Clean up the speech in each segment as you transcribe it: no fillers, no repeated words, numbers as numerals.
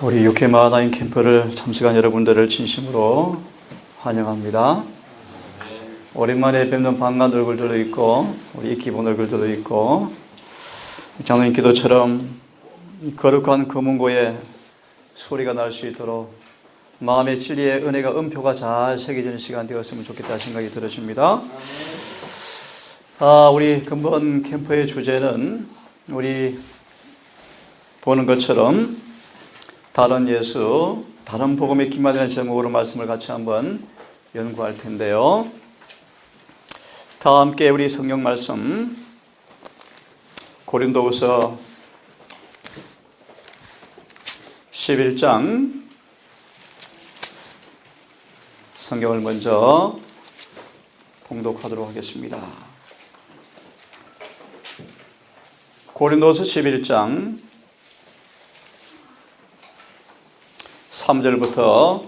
우리 육회마하나인 캠프를 참석한 여러분들을 진심으로 환영합니다. 오랜만에 뵙는 반가운 얼굴들도 있고 우리 기본 얼굴들도 있고 장로님 기도처럼 거룩한 금은고에 소리가 날 수 있도록 마음의 진리의 은혜가 음표가 잘 새겨지는 시간 되었으면 좋겠다 생각이 들어집니다. 우리 근본 캠프의 주제는 우리 보는 것처럼 다른 예수, 다른 복음의 기만이라는 제목으로 말씀을 같이 한번 연구할 텐데요. 다 함께 우리 성경 말씀 고린도후서 11장 성경을 먼저 봉독하도록 하겠습니다. 고린도후서 11장 3절부터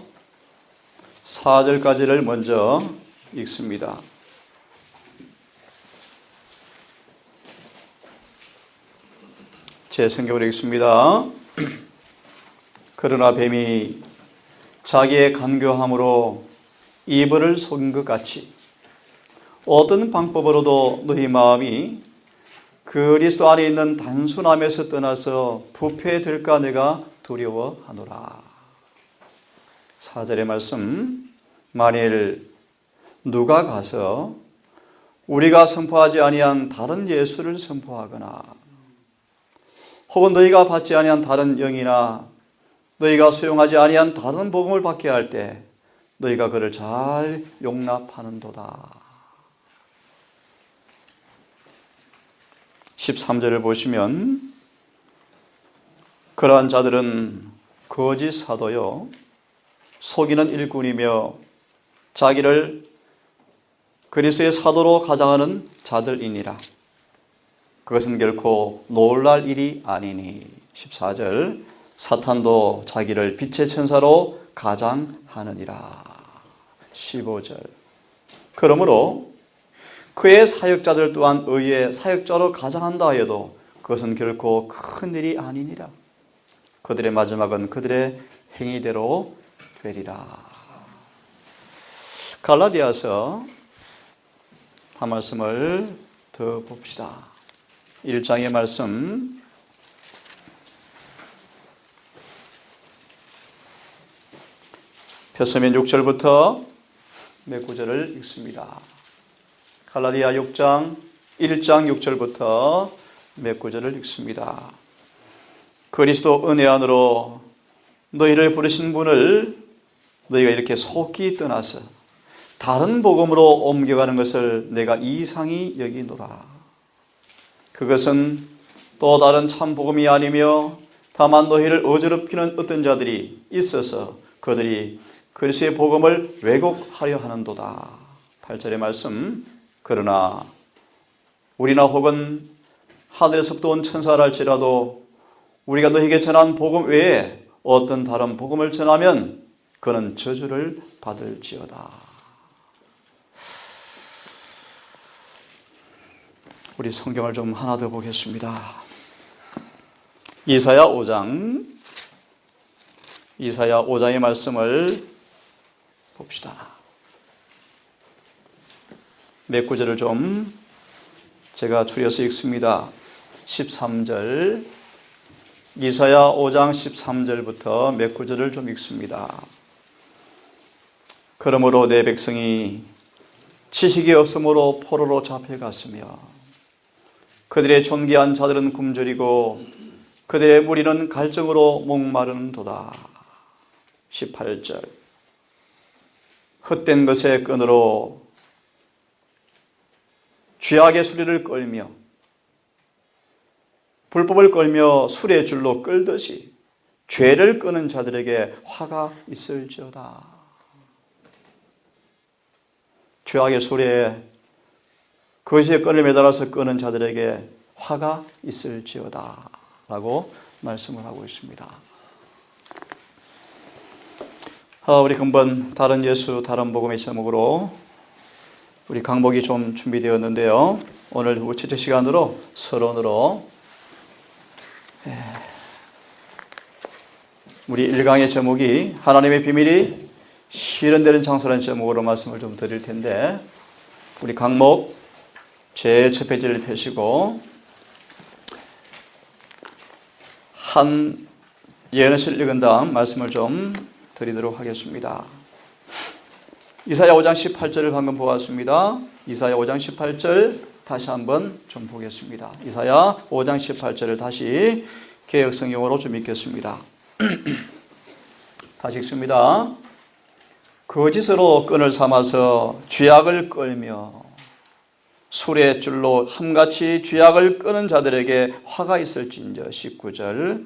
4절까지를 먼저 읽습니다. 제 성경으로 읽습니다. 그러나 뱀이 자기의 간교함으로 이브를 속인 것 같이 어떤 방법으로도 너희 마음이 그리스도 안에 있는 단순함에서 떠나서 부패될까 내가 두려워하노라. 4절의 말씀, 만일 누가 가서 우리가 선포하지 아니한 다른 예수를 선포하거나 혹은 너희가 받지 아니한 다른 영이나 너희가 수용하지 아니한 다른 복음을 받게 할 때 너희가 그를 잘 용납하는도다. 13절을 보시면 그러한 자들은 거짓 사도요 속이는 일꾼이며 자기를 그리스도의 사도로 가장하는 자들이니라. 그것은 결코 놀랄 일이 아니니. 14절 사탄도 자기를 빛의 천사로 가장하느니라. 15절 그러므로 그의 사역자들 또한 의의 사역자로 가장한다 하여도 그것은 결코 큰 일이 아니니라. 그들의 마지막은 그들의 행위대로 되리라. 갈라디아서 한 말씀을 더 봅시다. 1장의 말씀 펴서면 6절부터 몇 구절을 읽습니다. 갈라디아 6장 1장 6절부터 몇 구절을 읽습니다. 그리스도 은혜 안으로 너희를 부르신 분을 너희가 이렇게 속히 떠나서 다른 복음으로 옮겨가는 것을 내가 이상히 여기노라. 그것은 또 다른 참 복음이 아니며 다만 너희를 어지럽히는 어떤 자들이 있어서 그들이 그리스도의 복음을 왜곡하려 하는도다. 8절의 말씀 그러나 우리나 혹은 하늘에서부터 온 천사랄지라도 우리가 너희에게 전한 복음 외에 어떤 다른 복음을 전하면 그는 저주를 받을지어다. 우리 성경을 좀 하나 더 보겠습니다. 이사야 5장의 말씀을 봅시다. 몇 구절을 좀 제가 줄여서 읽습니다. 13절 이사야 5장 13절부터 몇 구절을 좀 읽습니다. 그러므로 내 백성이 지식이 없으므로 포로로 잡혀갔으며 그들의 존귀한 자들은 굶주리고 그들의 무리는 갈증으로 목마르는도다. 18절 헛된 것의 끈으로 죄악의 수리를 끌며 불법을 끌며 술의 줄로 끌듯이 죄를 끄는 자들에게 화가 있을지어다. 죄악의 소리에 거짓의 끈을 매달아서 끄는 자들에게 화가 있을지어다 라고 말씀을 하고 있습니다. 우리 근본 다른 예수 다른 복음의 제목으로 우리 강목이 좀 준비되었는데요. 오늘 우체적 시간으로 서론으로 우리 1강의 제목이 하나님의 비밀이 실현되는 장소라는 제목으로 말씀을 좀 드릴 텐데, 우리 강목 제일 첫 페이지를 펴시고 한 예언을 읽은 다음 말씀을 좀 드리도록 하겠습니다. 이사야 5장 18절을 방금 보았습니다. 이사야 5장 18절 다시 한번 좀 보겠습니다. 이사야 5장 18절을 다시 개역성경으로 좀 읽겠습니다. 다시 읽습니다. 거짓으로 끈을 삼아서 쥐약을 끌며 술의 줄로 함같이 쥐약을 끄는 자들에게 화가 있을진저. 19절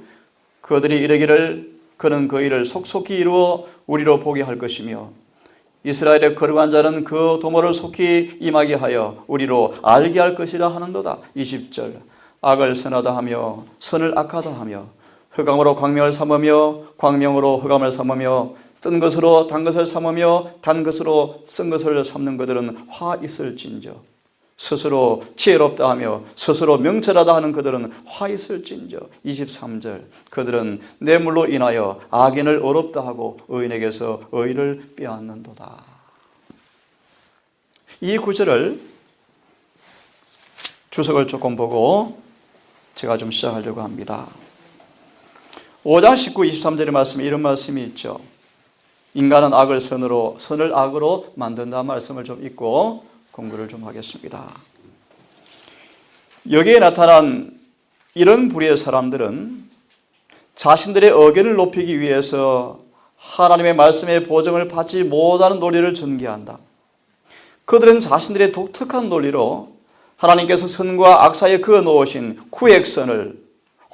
그들이 이르기를 그는 그 일을 속속히 이루어 우리로 보게 할 것이며 이스라엘의 거룩한 자는 그 도모를 속히 임하게 하여 우리로 알게 할 것이라 하는도다. 20절 악을 선하다 하며 선을 악하다 하며 흑암으로 광명을 삼으며 광명으로 흑암을 삼으며 쓴 것으로 단 것을 삼으며 단 것으로 쓴 것을 삼는 그들은 화 있을진저. 스스로 지혜롭다 하며 스스로 명철하다 하는 그들은 화 있을진저. 23절 그들은 뇌물로 인하여 악인을 어렵다 하고 의인에게서 의를 빼앗는도다. 이 구절을 주석을 조금 보고 제가 좀 시작하려고 합니다. 5장 19, 23절의 말씀에 이런 말씀이 있죠. 인간은 악을 선으로, 선을 악으로 만든다는 말씀을 좀 읽고 공부를 좀 하겠습니다. 여기에 나타난 이런 부류의 사람들은 자신들의 의견을 높이기 위해서 하나님의 말씀의 보증을 받지 못하는 논리를 전개한다. 그들은 자신들의 독특한 논리로 하나님께서 선과 악 사이에 그어 놓으신 구획선을,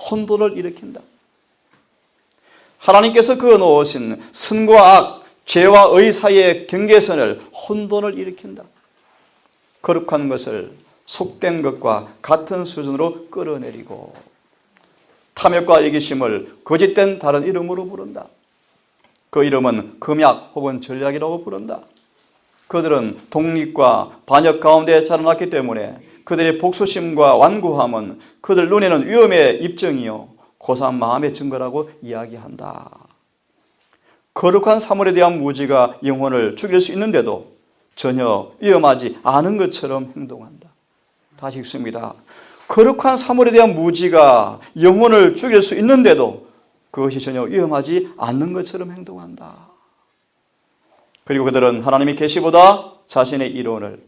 혼돈을 일으킨다. 하나님께서 그어 놓으신 선과 악, 죄와 의 사이의 경계선을, 혼돈을 일으킨다. 거룩한 것을 속된 것과 같은 수준으로 끌어내리고 탐욕과 이기심을 거짓된 다른 이름으로 부른다. 그 이름은 금약 혹은 전략이라고 부른다. 그들은 독립과 반역 가운데 자라났기 때문에 그들의 복수심과 완고함은 그들 눈에는 위험의 입증이요 고사한 마음의 증거라고 이야기한다. 거룩한 사물에 대한 무지가 영혼을 죽일 수 있는데도 전혀 위험하지 않은 것처럼 행동한다. 다시 읽습니다. 거룩한 사물에 대한 무지가 영혼을 죽일 수 있는데도 그것이 전혀 위험하지 않는 것처럼 행동한다. 그리고 그들은 하나님의 계시보다 자신의 이론을,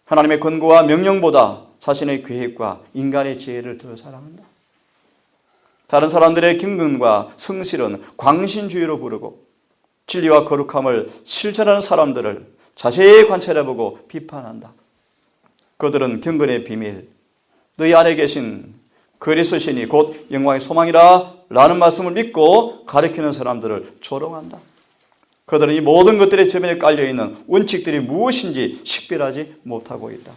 하나님의 권고와 명령보다 자신의 계획과 인간의 지혜를 더 사랑한다. 다른 사람들의 경건과 성실은 광신주의로 부르고 진리와 거룩함을 실천하는 사람들을 자세히 관찰해보고 비판한다. 그들은 경건의 비밀, 너희 안에 계신 그리스도신이 곧 영광의 소망이라 라는 말씀을 믿고 가르치는 사람들을 조롱한다. 그들은 이 모든 것들의 저면에 깔려있는 원칙들이 무엇인지 식별하지 못하고 있다.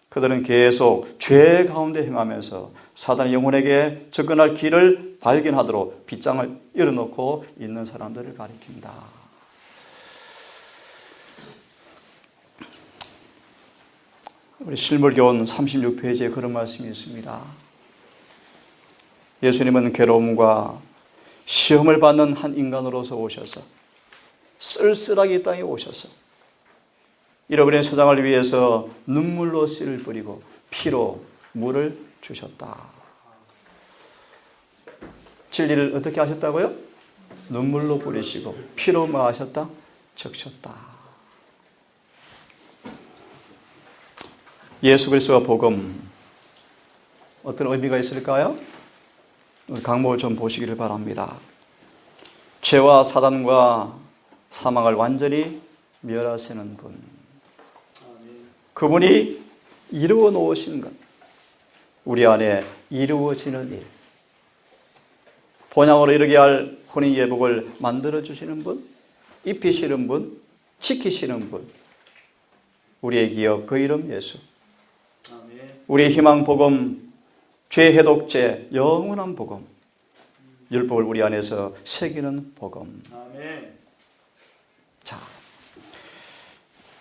그들은 계속 죄 가운데 행하면서 사단의 영혼에게 접근할 길을 발견하도록 빗장을 열어놓고 있는 사람들을 가리킨다. 우리 실물교훈 36페이지에 그런 말씀이 있습니다. 예수님은 괴로움과 시험을 받는 한 인간으로서 오셔서 쓸쓸하게 이 땅에 오셔서 잃어버린 세상을 위해서 눈물로 씨를 뿌리고 피로 물을 주셨다. 진리를 어떻게 하셨다고요? 눈물로 뿌리시고 피로 뭐 하셨다? 적셨다. 예수 그리스도와 복음 어떤 의미가 있을까요? 강목을 좀 보시기를 바랍니다. 죄와 사단과 사망을 완전히 멸하시는 분, 그분이 이루어 놓으신 것, 우리 안에 이루어지는 일, 본향으로 이르게 할 혼인 예복을 만들어 주시는 분, 입히시는 분, 지키시는 분, 우리의 기업 그 이름 예수, 우리의 희망 복음, 죄 해독제 영원한 복음, 율법을 우리 안에서 새기는 복음. 자,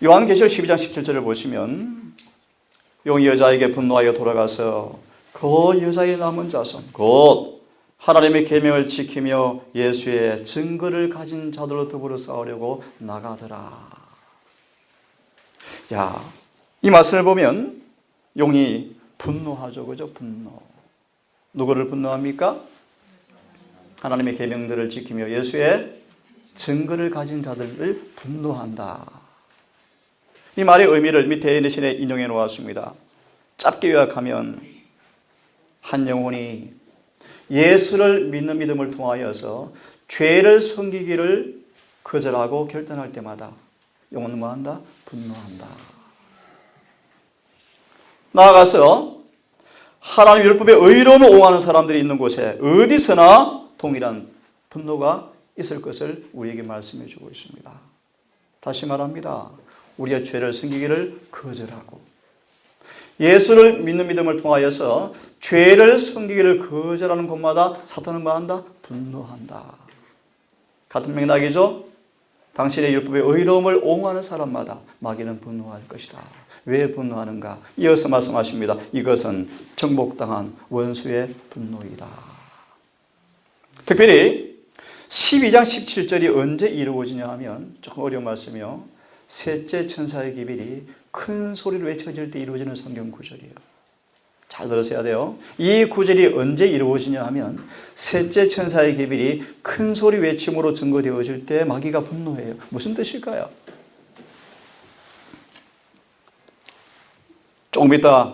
요한계시록 12장 17절을 보시면 용이 여자에게 분노하여 돌아가서 그 여자의 남은 자손 곧 하나님의 계명을 지키며 예수의 증거를 가진 자들로 더불어 싸우려고 나가더라. 야, 이 말씀을 보면 용이 분노하죠. 그죠? 분노. 누구를 분노합니까? 하나님의 계명들을 지키며 예수의 증거를 가진 자들을 분노한다. 이 말의 의미를 밑에 대신에 인용해 놓았습니다. 짧게 요약하면 한 영혼이 예수를 믿는 믿음을 통하여서 죄를 섬기기를 거절하고 결단할 때마다 영혼은 뭐한다? 분노한다. 나아가서 하나님 율법의 의로움을 옹호하는 사람들이 있는 곳에 어디서나 동일한 분노가 있을 것을 우리에게 말씀해 주고 있습니다. 다시 말합니다. 우리의 죄를 섬기기를 거절하고 예수를 믿는 믿음을 통하여서 죄를 섬기기를 거절하는 곳마다 사탄은 뭐한다? 분노한다. 같은 맥락이죠. 당신의 율법의 의로움을 옹호하는 사람마다 마귀는 분노할 것이다. 왜 분노하는가? 이어서 말씀하십니다. 이것은 정복당한 원수의 분노이다. 특별히 12장 17절이 언제 이루어지냐 하면 조금 어려운 말씀이요. 셋째 천사의 기별이 큰 소리로 외쳐질 때 이루어지는 성경 구절이에요. 잘 들으셔야 돼요. 이 구절이 언제 이루어지냐 하면 셋째 천사의 기별이 큰 소리 외침으로 증거되어질 때 마귀가 분노해요. 무슨 뜻일까요? 조금 이따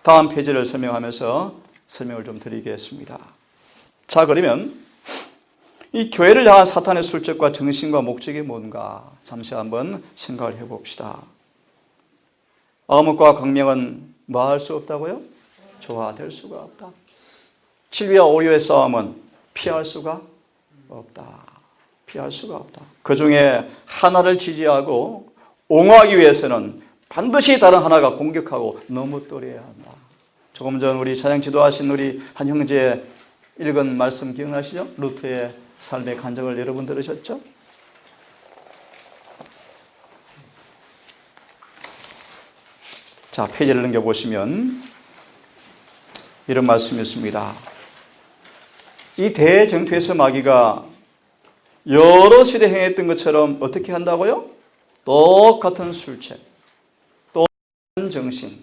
다음 페이지를 설명하면서 설명을 좀 드리겠습니다. 자, 그러면 이 교회를 향한 사탄의 술책과 정신과 목적이 뭔가 잠시 한번 생각을 해봅시다. 암흑과 광명은 뭐 할 수 없다고요? 조화될 수가 없다. 진리와 오류의 싸움은 피할 수가 없다. 피할 수가 없다. 그 중에 하나를 지지하고 옹호하기 위해서는 반드시 다른 하나가 공격하고 넘어뜨려야 한다. 조금 전 우리 찬양 지도하신 우리 한 형제 읽은 말씀 기억나시죠? 루트의 삶의 간증을 여러분 들으셨죠? 자, 페이지를 넘겨보시면 이런 말씀이 있습니다. 이 대쟁투에서 마귀가 여러 시대 행했던 것처럼 어떻게 한다고요? 똑같은 술책, 똑같은 정신,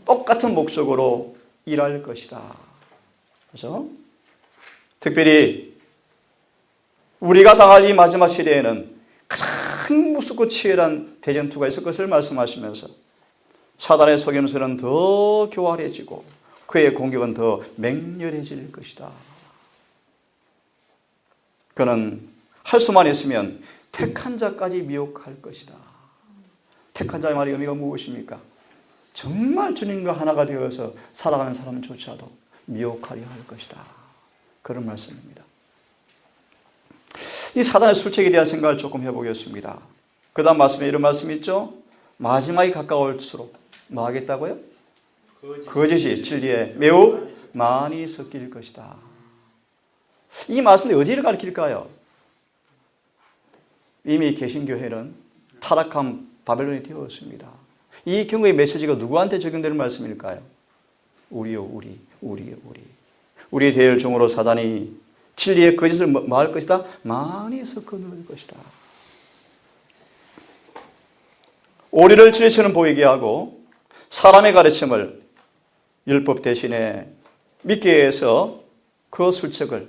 똑같은 목적으로 일할 것이다. 그렇죠? 특별히 우리가 당할 이 마지막 시대에는 가장 무섭고 치열한 대전투가 있을 것을 말씀하시면서 사단의 속임수는 더 교활해지고 그의 공격은 더 맹렬해질 것이다. 그는 할 수만 있으면 택한 자까지 미혹할 것이다. 택한 자의 말의 의미가 무엇입니까? 정말 주님과 하나가 되어서 살아가는 사람조차도 미혹하려 할 것이다. 그런 말씀입니다. 이 사단의 술책에 대한 생각을 조금 해보겠습니다. 그 다음 말씀에 이런 말씀이 있죠. 마지막이 가까울수록 뭐 하겠다고요? 거짓이 진리에 매우 많이 섞일 것이다. 이 말씀이 어디를 가리킬까요? 이미 개신교회는 타락한 바벨론이 되었습니다. 이 경우의 메시지가 누구한테 적용되는 말씀일까요? 우리요, 우리. 우리 대열 중으로 사단이 진리의 거짓을 뭐 할 것이다? 많이 섞어 넣을 것이다. 오리를 진리처럼 보이게 하고 사람의 가르침을 율법 대신에 믿게 해서 그 술책을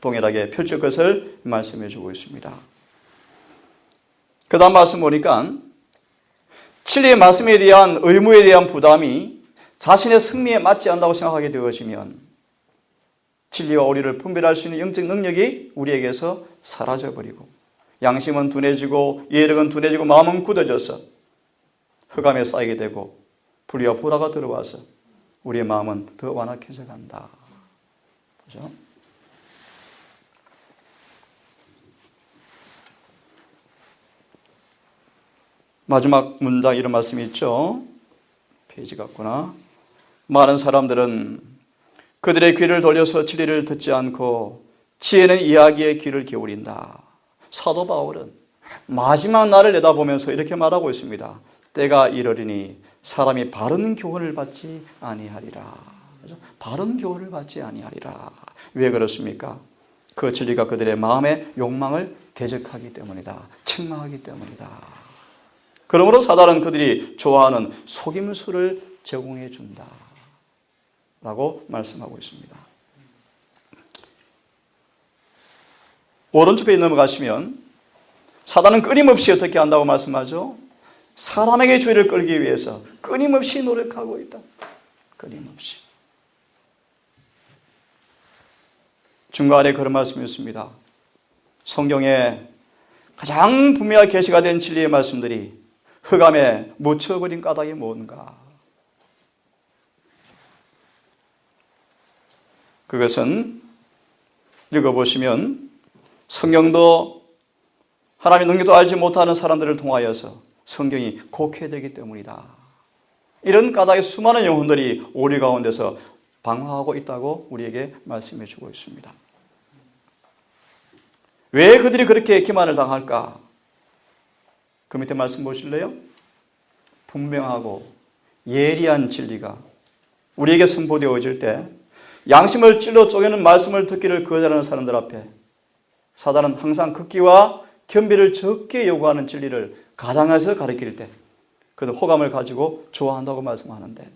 동일하게 펼칠 것을 말씀해 주고 있습니다. 그 다음 말씀 보니까 진리의 말씀에 대한 의무에 대한 부담이 자신의 승리에 맞지 않는다고 생각하게 되어지면 진리와 오리를 분별할 수 있는 영적 능력이 우리에게서 사라져버리고 양심은 둔해지고 예력은 둔해지고 마음은 굳어져서 흑암에 쌓이게 되고 불의와 불화가 들어와서 우리의 마음은 더 완악해져 간다. 그렇죠? 마지막 문장 이런 말씀이 있죠. 페이지 같구나. 많은 사람들은 그들의 귀를 돌려서 진리를 듣지 않고 지혜는 이야기의 귀를 기울인다. 사도 바울은 마지막 날을 내다보면서 이렇게 말하고 있습니다. 때가 이르리니 사람이 바른 교훈을 받지 아니하리라. 바른 교훈을 받지 아니하리라. 왜 그렇습니까? 그 진리가 그들의 마음의 욕망을 대적하기 때문이다. 책망하기 때문이다. 그러므로 사단은 그들이 좋아하는 속임수를 제공해 준다 라고 말씀하고 있습니다. 오른쪽에 넘어가시면 사단은 끊임없이 어떻게 한다고 말씀하죠? 사람에게 주의를 끌기 위해서 끊임없이 노력하고 있다. 끊임없이. 중간에 그런 말씀이 있습니다. 성경에 가장 분명하게 계시가 된 진리의 말씀들이 흑암에 묻혀버린 까닭이 뭔가? 그것은 읽어보시면 성경도 하나님의 능력도 알지 못하는 사람들을 통하여서 성경이 곡해되기 때문이다. 이런 까닭의 수많은 영혼들이 오리 가운데서 방황하고 있다고 우리에게 말씀해 주고 있습니다. 왜 그들이 그렇게 기만을 당할까? 그 밑에 말씀 보실래요? 분명하고 예리한 진리가 우리에게 선포되어질 때 양심을 찔러 쪼개는 말씀을 듣기를 거절하는 사람들 앞에 사단은 항상 극기와 겸비를 적게 요구하는 진리를 가장해서 가르칠 때 그들 호감을 가지고 좋아한다고 말씀하는데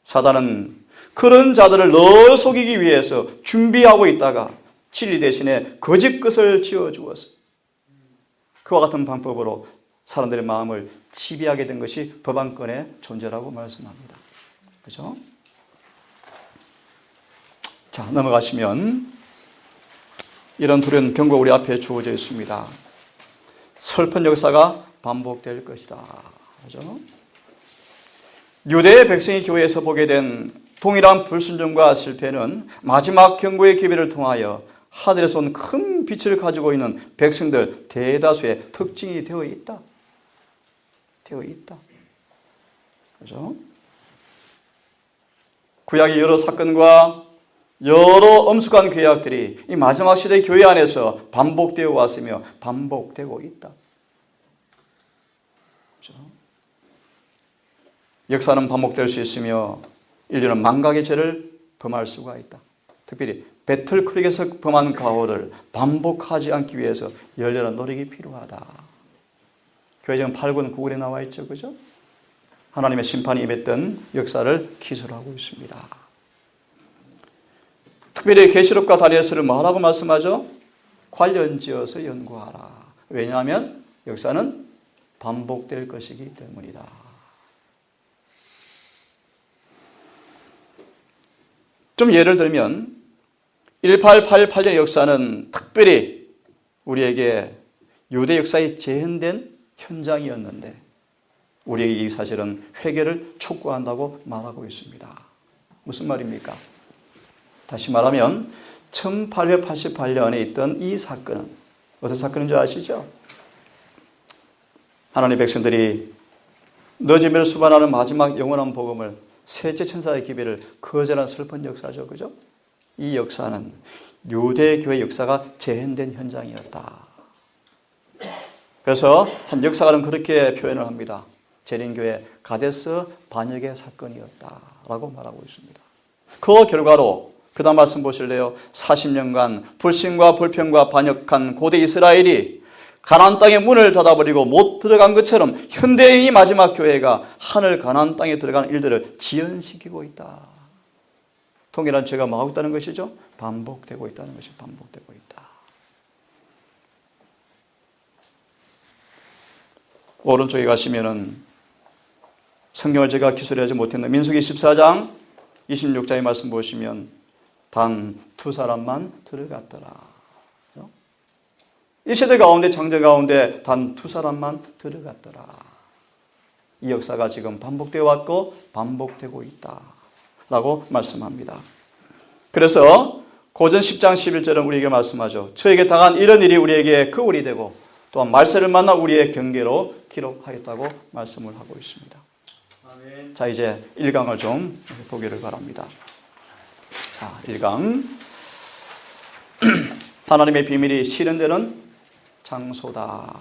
사단은 그런 자들을 늘 속이기 위해서 준비하고 있다가 진리 대신에 거짓 것을 지어주어서 그와 같은 방법으로 사람들의 마음을 지배하게 된 것이 법안권의 존재라고 말씀합니다. 그렇죠? 자, 넘어가시면 이런 두려운 경고가 우리 앞에 주어져 있습니다. 슬픈 역사가 반복될 것이다. 그렇죠? 유대의 백성이 교회에서 보게 된 동일한 불순종과 실패는 마지막 경고의 기회를 통하여 하늘에서 온 큰 빛을 가지고 있는 백성들 대다수의 특징이 되어 있다. 되어 있다. 그렇죠? 구약의 여러 사건과 여러 엄숙한 죄악들이 이 마지막 시대 교회 안에서 반복되어 왔으며 반복되고 있다. 그렇죠? 역사는 반복될 수 있으며 인류는 망각의 죄를 범할 수가 있다. 특별히 배틀크릭에서 범한 가호를 반복하지 않기 위해서 열렬한 노력이 필요하다. 교회전 8권 9권에 나와 있죠. 그죠? 하나님의 심판이 임했던 역사를 기술하고 있습니다. 특별히 계시록과 다니엘서를 뭐라고 말씀하죠? 관련지어서 연구하라. 왜냐하면 역사는 반복될 것이기 때문이다. 좀 예를 들면 1888년의 역사는 특별히 우리에게 유대 역사에 재현된 현장이었는데 우리에게 이 사실은 회개를 촉구한다고 말하고 있습니다. 무슨 말입니까? 다시 말하면 1888년에 있던 이 사건은 어떤 사건인 줄 아시죠? 하나님의 백성들이 너지미를 수반하는 마지막 영원한 복음을 셋째 천사의 기회를 거절한 슬픈 역사죠. 그죠? 이 역사는 유대교회 역사가 재현된 현장이었다. 그래서 한 역사가는 그렇게 표현을 합니다. 재림교회 가데스 반역의 사건이었다라고 말하고 있습니다. 그 결과로 그 다음 말씀 보실래요? 40년간 불신과 불평과 반역한 고대 이스라엘이 가나안 땅의 문을 닫아버리고 못 들어간 것처럼 현대의 이 마지막 교회가 하늘 가나안 땅에 들어가는 일들을 지연시키고 있다. 동일한 죄가 뭐하고 있다는 것이죠? 반복되고 있다는 것이 반복되고 있다. 오른쪽에 가시면은 성경을 제가 기술하지 못했는데 민수기 14장 26절의 말씀 보시면 단 2사람만 들어갔더라. 이 세대 가운데 장제 가운데 단 2사람만 들어갔더라. 이 역사가 지금 반복되어 왔고 반복되고 있다 라고 말씀합니다. 그래서 고전 10장 11절은 우리에게 말씀하죠. 저에게 당한 이런 일이 우리에게 거울이 되고 또한 말세를 만나 우리의 경계로 기록하였다고 말씀을 하고 있습니다. 아멘. 자, 이제 1강을 좀 보기를 바랍니다. 자, 1강. 하나님의 비밀이 실현되는 장소다.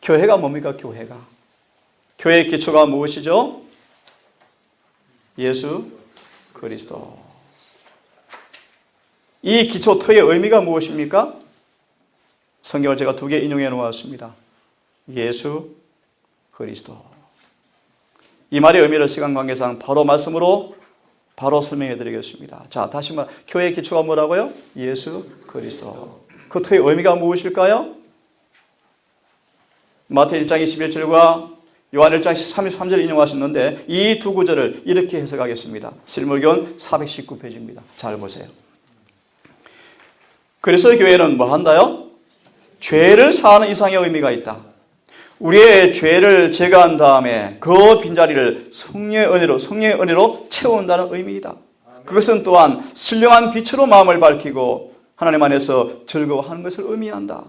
교회가 뭡니까? 교회가. 교회의 기초가 무엇이죠? 예수 그리스도. 이 기초 터의 의미가 무엇입니까? 성경을 제가 2개 인용해 놓았습니다. 예수 그리스도. 이 말의 의미를 시간 관계상 바로 말씀으로 바로 설명해 드리겠습니다. 자, 다시 말 교회의 기초가 뭐라고요? 예수 그리스도. 그 터의 의미가 무엇일까요? 마태 1장 21절과 요한 1장 33절 인용하셨는데 이 두 구절을 이렇게 해석하겠습니다. 실물교원 419페이지입니다. 잘 보세요. 그리스도의 교회는 뭐 한다요? 죄를 사하는 이상의 의미가 있다. 우리의 죄를 제거한 다음에 그 빈자리를 성령의 은혜로 채운다는 의미이다. 그것은 또한 선량한 빛으로 마음을 밝히고 하나님 안에서 즐거워하는 것을 의미한다.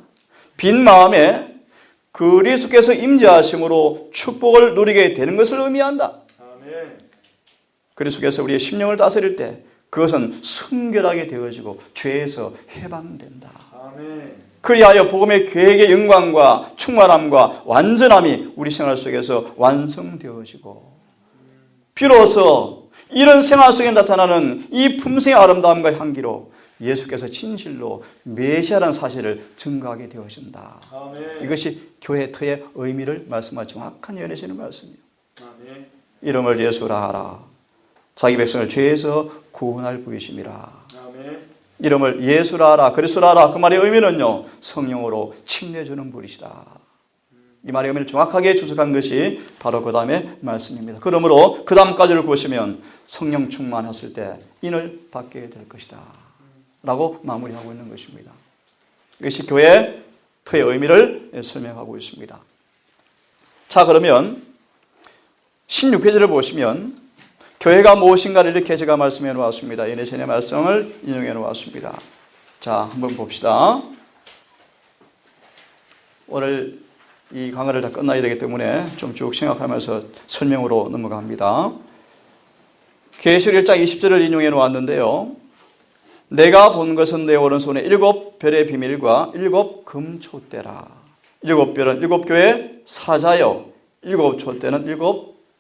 빈 마음에 그리스도께서 임재하심으로 축복을 누리게 되는 것을 의미한다. 그리스도께서 우리의 심령을 다스릴 때 그것은 순결하게 되어지고 죄에서 해방된다. 그리하여 복음의 계획의 영광과 충만함과 완전함이 우리 생활 속에서 완성되어지고 비로소 이런 생활 속에 나타나는 이 품성의 아름다움과 향기로 예수께서 진실로 메시아라는 사실을 증거하게 되어진다. 이것이 교회 터의 의미를 말씀할 정확한 연애시는 말씀이에요. 이름을 예수라 하라. 자기 백성을 죄에서 구원할 부이심이라. 이름을 예수라 하라, 그리스도라 하라. 그 말의 의미는요, 성령으로 침례주는 분이시다. 이 말의 의미를 정확하게 주석한 것이 바로 그 다음의 말씀입니다. 그러므로 그 다음까지를 보시면 성령 충만했을 때 인을 받게 될 것이다 라고 마무리하고 있는 것입니다. 이것이 교회 터의 의미를 설명하고 있습니다. 자, 그러면 16페이지를 보시면 교회가 무엇인가를 이렇게 제가 말씀해 놓았습니다. 예내신의 말씀을 인용해 놓았습니다. 자, 한번 봅시다. 오늘 이 강의를 다 끝나야 되기 때문에 좀 쭉 생각하면서 설명으로 넘어갑니다. 계시록 1장 20절을 인용해 놓았는데요. 내가 본 것은 내 오른손에 7 별의 비밀과 7 금촛대라. 7 별은 7 교회 사자요, 7 촛대는 7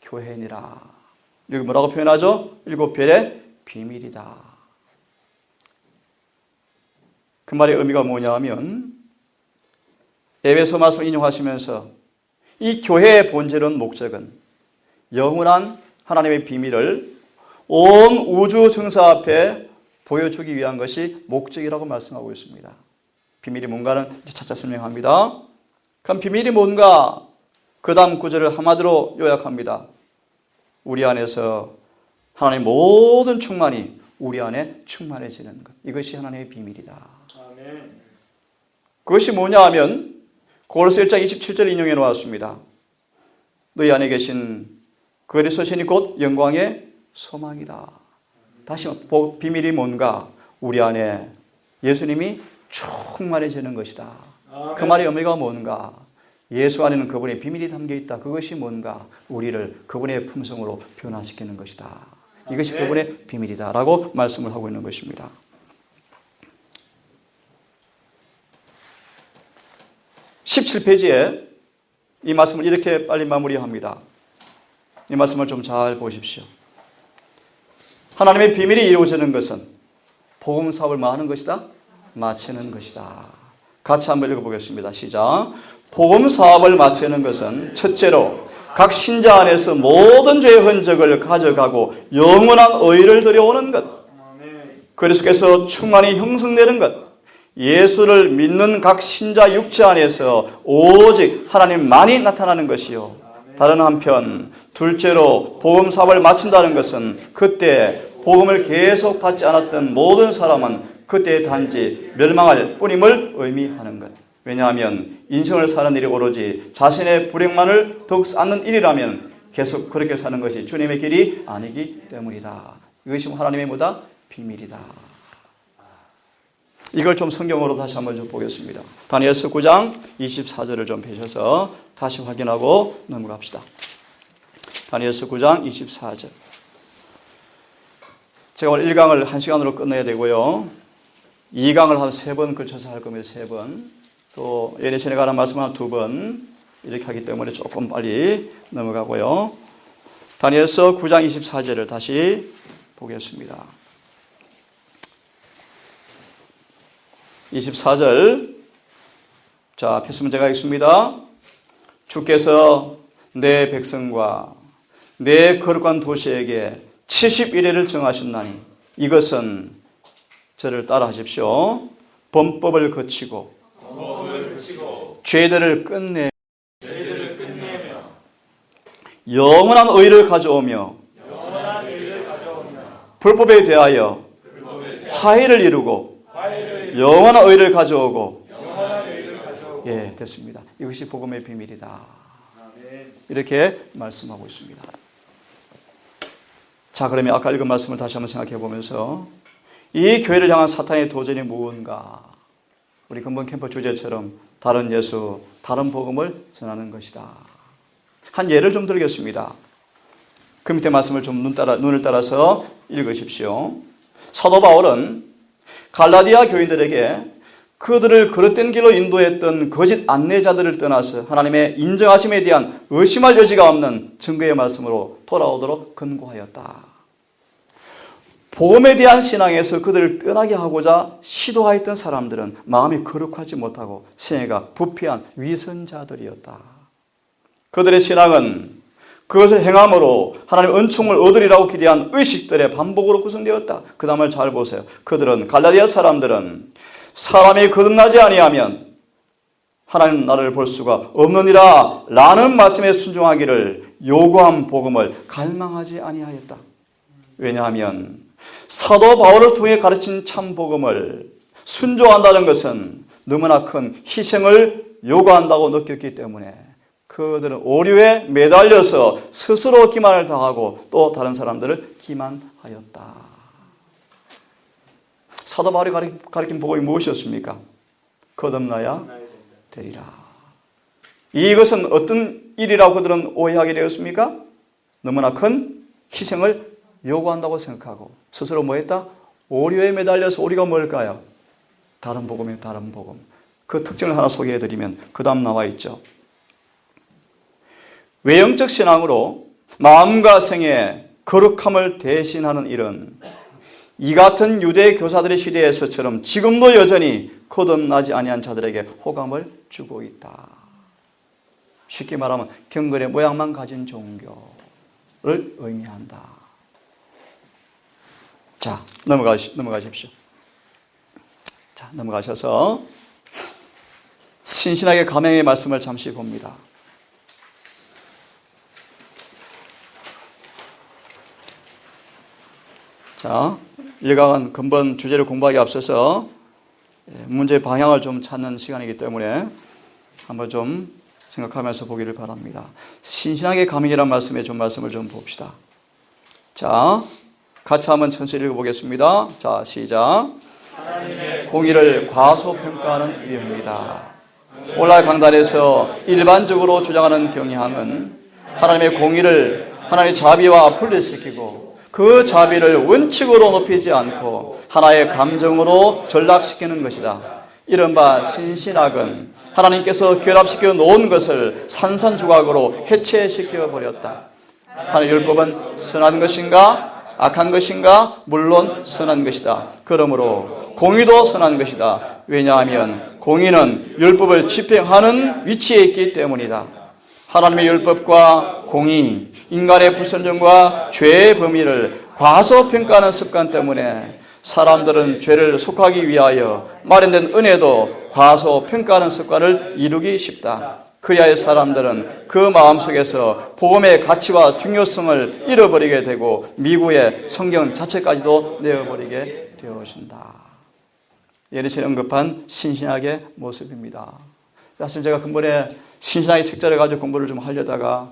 교회니라. 여기 뭐라고 표현하죠? 7 별의 비밀이다. 그 말의 의미가 뭐냐 하면 에베소 말씀 인용하시면서 이 교회의 본질은 목적은 영원한 하나님의 비밀을 온 우주 정사 앞에 보여주기 위한 것이 목적이라고 말씀하고 있습니다. 비밀이 뭔가는 차차 설명합니다. 그럼 비밀이 뭔가? 그 다음 구절을 한마디로 요약합니다. 우리 안에서 하나님의 모든 충만이 우리 안에 충만해지는 것. 이것이 하나님의 비밀이다. 아멘. 그것이 뭐냐 하면 고린도서 1장 27절 인용해 놓았습니다. 너희 안에 계신 그리스도 신이 곧 영광의 소망이다. 다시 비밀이 뭔가? 우리 안에 예수님이 충만해지는 것이다. 아멘. 그 말의 의미가 뭔가? 예수 안에는 그분의 비밀이 담겨 있다. 그것이 뭔가? 우리를 그분의 품성으로 변화시키는 것이다. 이것이 그분의 비밀이다 라고 말씀을 하고 있는 것입니다. 17페이지에 이 말씀을 이렇게 빨리 마무리합니다. 이 말씀을 좀 잘 보십시오. 하나님의 비밀이 이루어지는 것은 복음 사업을 뭐 하는 것이다? 마치는 것이다. 같이 한번 읽어보겠습니다. 시작. 복음 사업을 마치는 것은 첫째로 각 신자 안에서 모든 죄의 흔적을 가져가고 영원한 의를 들여오는 것. 그리스도께서 충만히 형성되는 것. 예수를 믿는 각 신자 육체 안에서 오직 하나님만이 나타나는 것이요. 다른 한편 둘째로 복음 사업을 마친다는 것은 그때 복음을 계속 받지 않았던 모든 사람은 그때 단지 멸망할 뿐임을 의미하는 것. 왜냐하면 인생을 사는 일이 오로지 자신의 불행만을 더욱 쌓는 일이라면 계속 그렇게 사는 것이 주님의 길이 아니기 때문이다. 이것이 하나님의 뭐다? 비밀이다. 이걸 좀 성경으로 다시 한번 좀 보겠습니다. 다니엘서 9장 24절을 좀 펴셔서 다시 확인하고 넘어갑시다. 다니엘서 9장 24절. 제가 오늘 1강을 1시간으로 끝내야 되고요. 2강을 한 3번 걸쳐서 할 겁니다. 3번. 또 예내신에 관한 말씀을 한 2번 이렇게 하기 때문에 조금 빨리 넘어가고요. 다니엘서 9장 24절을 다시 보겠습니다. 24절. 자, 필수 문제가 있습니다. 주께서 내 백성과 내 거룩한 도시에게 70일을 정하셨나니 이것은 저를 따라 하십시오. 범법을 거치고 죄들을 끝내며 영원한 의를 가져오며 불법에 대하여 화해를 이루고 영원한 의를 가져오고. 예, 됐습니다. 이것이 복음의 비밀이다. 이렇게 말씀하고 있습니다. 자, 그러면 아까 읽은 말씀을 다시 한번 생각해 보면서 이 교회를 향한 사탄의 도전이 무언가? 우리 근본 캠프 주제처럼 다른 예수, 다른 복음을 전하는 것이다. 한 예를 좀 들겠습니다. 그 밑에 말씀을 좀 눈을 따라서 읽으십시오. 사도 바울은 갈라디아 교인들에게 그들을 그릇된 길로 인도했던 거짓 안내자들을 떠나서 하나님의 인정하심에 대한 의심할 여지가 없는 증거의 말씀으로 돌아오도록 권고하였다. 복음에 대한 신앙에서 그들을 떠나게 하고자 시도하였던 사람들은 마음이 거룩하지 못하고 생애가 부패한 위선자들이었다. 그들의 신앙은 그것을 행함으로 하나님의 은총을 얻으리라고 기대한 의식들의 반복으로 구성되었다. 그 다음을 잘 보세요. 그들은, 갈라디아 사람들은 사람이 거듭나지 아니하면 하나님 나라를 볼 수가 없느니라 라는 말씀에 순종하기를 요구한 복음을 갈망하지 아니하였다. 왜냐하면 사도 바울을 통해 가르친 참 복음을 순종한다는 것은 너무나 큰 희생을 요구한다고 느꼈기 때문에 그들은 오류에 매달려서 스스로 기만을 당하고 또 다른 사람들을 기만하였다. 사도 바울이 가르친 복음이 무엇이었습니까? 거듭나야 되리라. 이것은 어떤 일이라고 그들은 오해하게 되었습니까? 너무나 큰 희생을 요구한다고 생각하고 스스로 뭐 했다? 오류에 매달려서. 오류가 뭘까요? 다른 복음이에요. 다른 복음. 그 특징을 하나 소개해드리면 그 다음 나와 있죠. 외형적 신앙으로 마음과 생의 거룩함을 대신하는 일은 이 같은 유대 교사들의 시대에서처럼 지금도 여전히 거듭나지 아니한 자들에게 호감을 주고 있다. 쉽게 말하면 경건의 모양만 가진 종교를 의미한다. 자, 넘어가십시오. 자, 넘어가셔서 신신하게 감행의 말씀을 잠시 봅니다. 자, 일강은 근본 주제를 공부하기 앞서서 문제의 방향을 좀 찾는 시간이기 때문에 한번 좀 생각하면서 보기를 바랍니다. 신신하게 감행이라는 말씀에 좀 말씀을 좀 봅시다. 자, 같이 한번 천천히 읽어보겠습니다. 자, 시작. 공의를 과소평가하는 위험입니다. 오늘날 강단에서 일반적으로 주장하는 경향은 하나님의 공의를 하나님의 자비와 분리시키고 그 자비를 원칙으로 높이지 않고 하나의 감정으로 전락시키는 것이다. 이른바 신신학은 하나님께서 결합시켜 놓은 것을 산산조각으로 해체시켜 버렸다. 하나님의 율법은 선한 것인가? 악한 것인가? 물론 선한 것이다. 그러므로 공의도 선한 것이다. 왜냐하면 공의는 율법을 집행하는 위치에 있기 때문이다. 하나님의 율법과 공의, 인간의 불순종과 죄의 범위를 과소평가하는 습관 때문에 사람들은 죄를 속하기 위하여 마련된 은혜도 과소평가하는 습관을 이루기 쉽다. 그리하여 사람들은 그 마음속에서 복음의 가치와 중요성을 잃어버리게 되고 미국의 성경 자체까지도 내어버리게 되어진다. 예를 들어 언급한 신신학의 모습입니다. 사실 제가 근본에 신신학의 책자를 가지고 공부를 좀 하려다가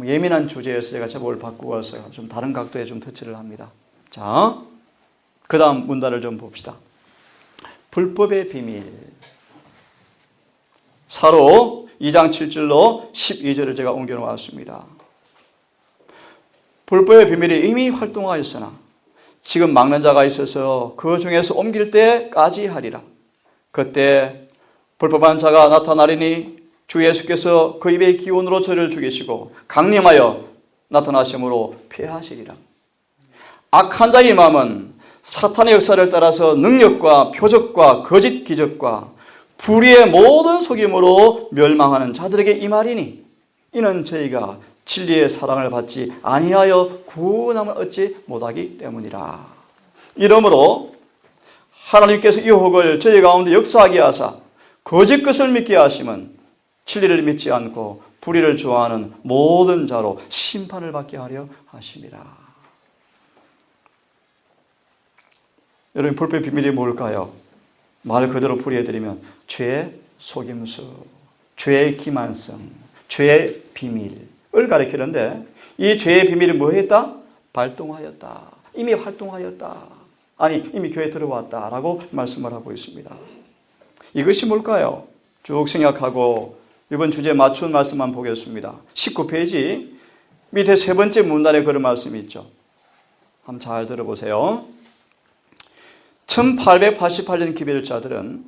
예민한 주제에서 제가 제목을 바꾸어서 좀 다른 각도에 좀 터치를 합니다. 자, 그 다음 문단을 좀 봅시다. 불법의 비밀. 사로 2장 7절로 12절을 제가 옮겨 놓았습니다. 불법의 비밀이 이미 활동하였으나 지금 막는 자가 있어서 그 중에서 옮길 때까지 하리라. 그때 불법한 자가 나타나리니 주 예수께서 그 입의 기운으로 저를 죽이시고 강림하여 나타나심으로 폐하시리라. 악한 자의 마음은 사탄의 역사를 따라서 능력과 표적과 거짓 기적과 불의의 모든 속임으로 멸망하는 자들에게 임하리니 이는 저희가 진리의 사랑을 받지 아니하여 구원함을 얻지 못하기 때문이라. 이러므로 하나님께서 이 혹을 저희 가운데 역사하게 하사 거짓 것을 믿게 하심은 진리를 믿지 않고 불의를 좋아하는 모든 자로 심판을 받게 하려 하심이라. 여러분, 불법의 비밀이 뭘까요? 말 그대로 풀이해드리면 죄의 속임수, 죄의 기만성, 죄의 비밀을 가리키는데 이 죄의 비밀이 뭐 했다? 발동하였다. 이미 활동하였다. 아니, 이미 교회에 들어왔다라고 말씀을 하고 있습니다. 이것이 뭘까요? 쭉 생각하고 이번 주제에 맞춘 말씀만 보겠습니다. 19페이지 밑에 세 번째 문단에 그런 말씀이 있죠. 한번 잘 들어보세요. 1888년 기별자들은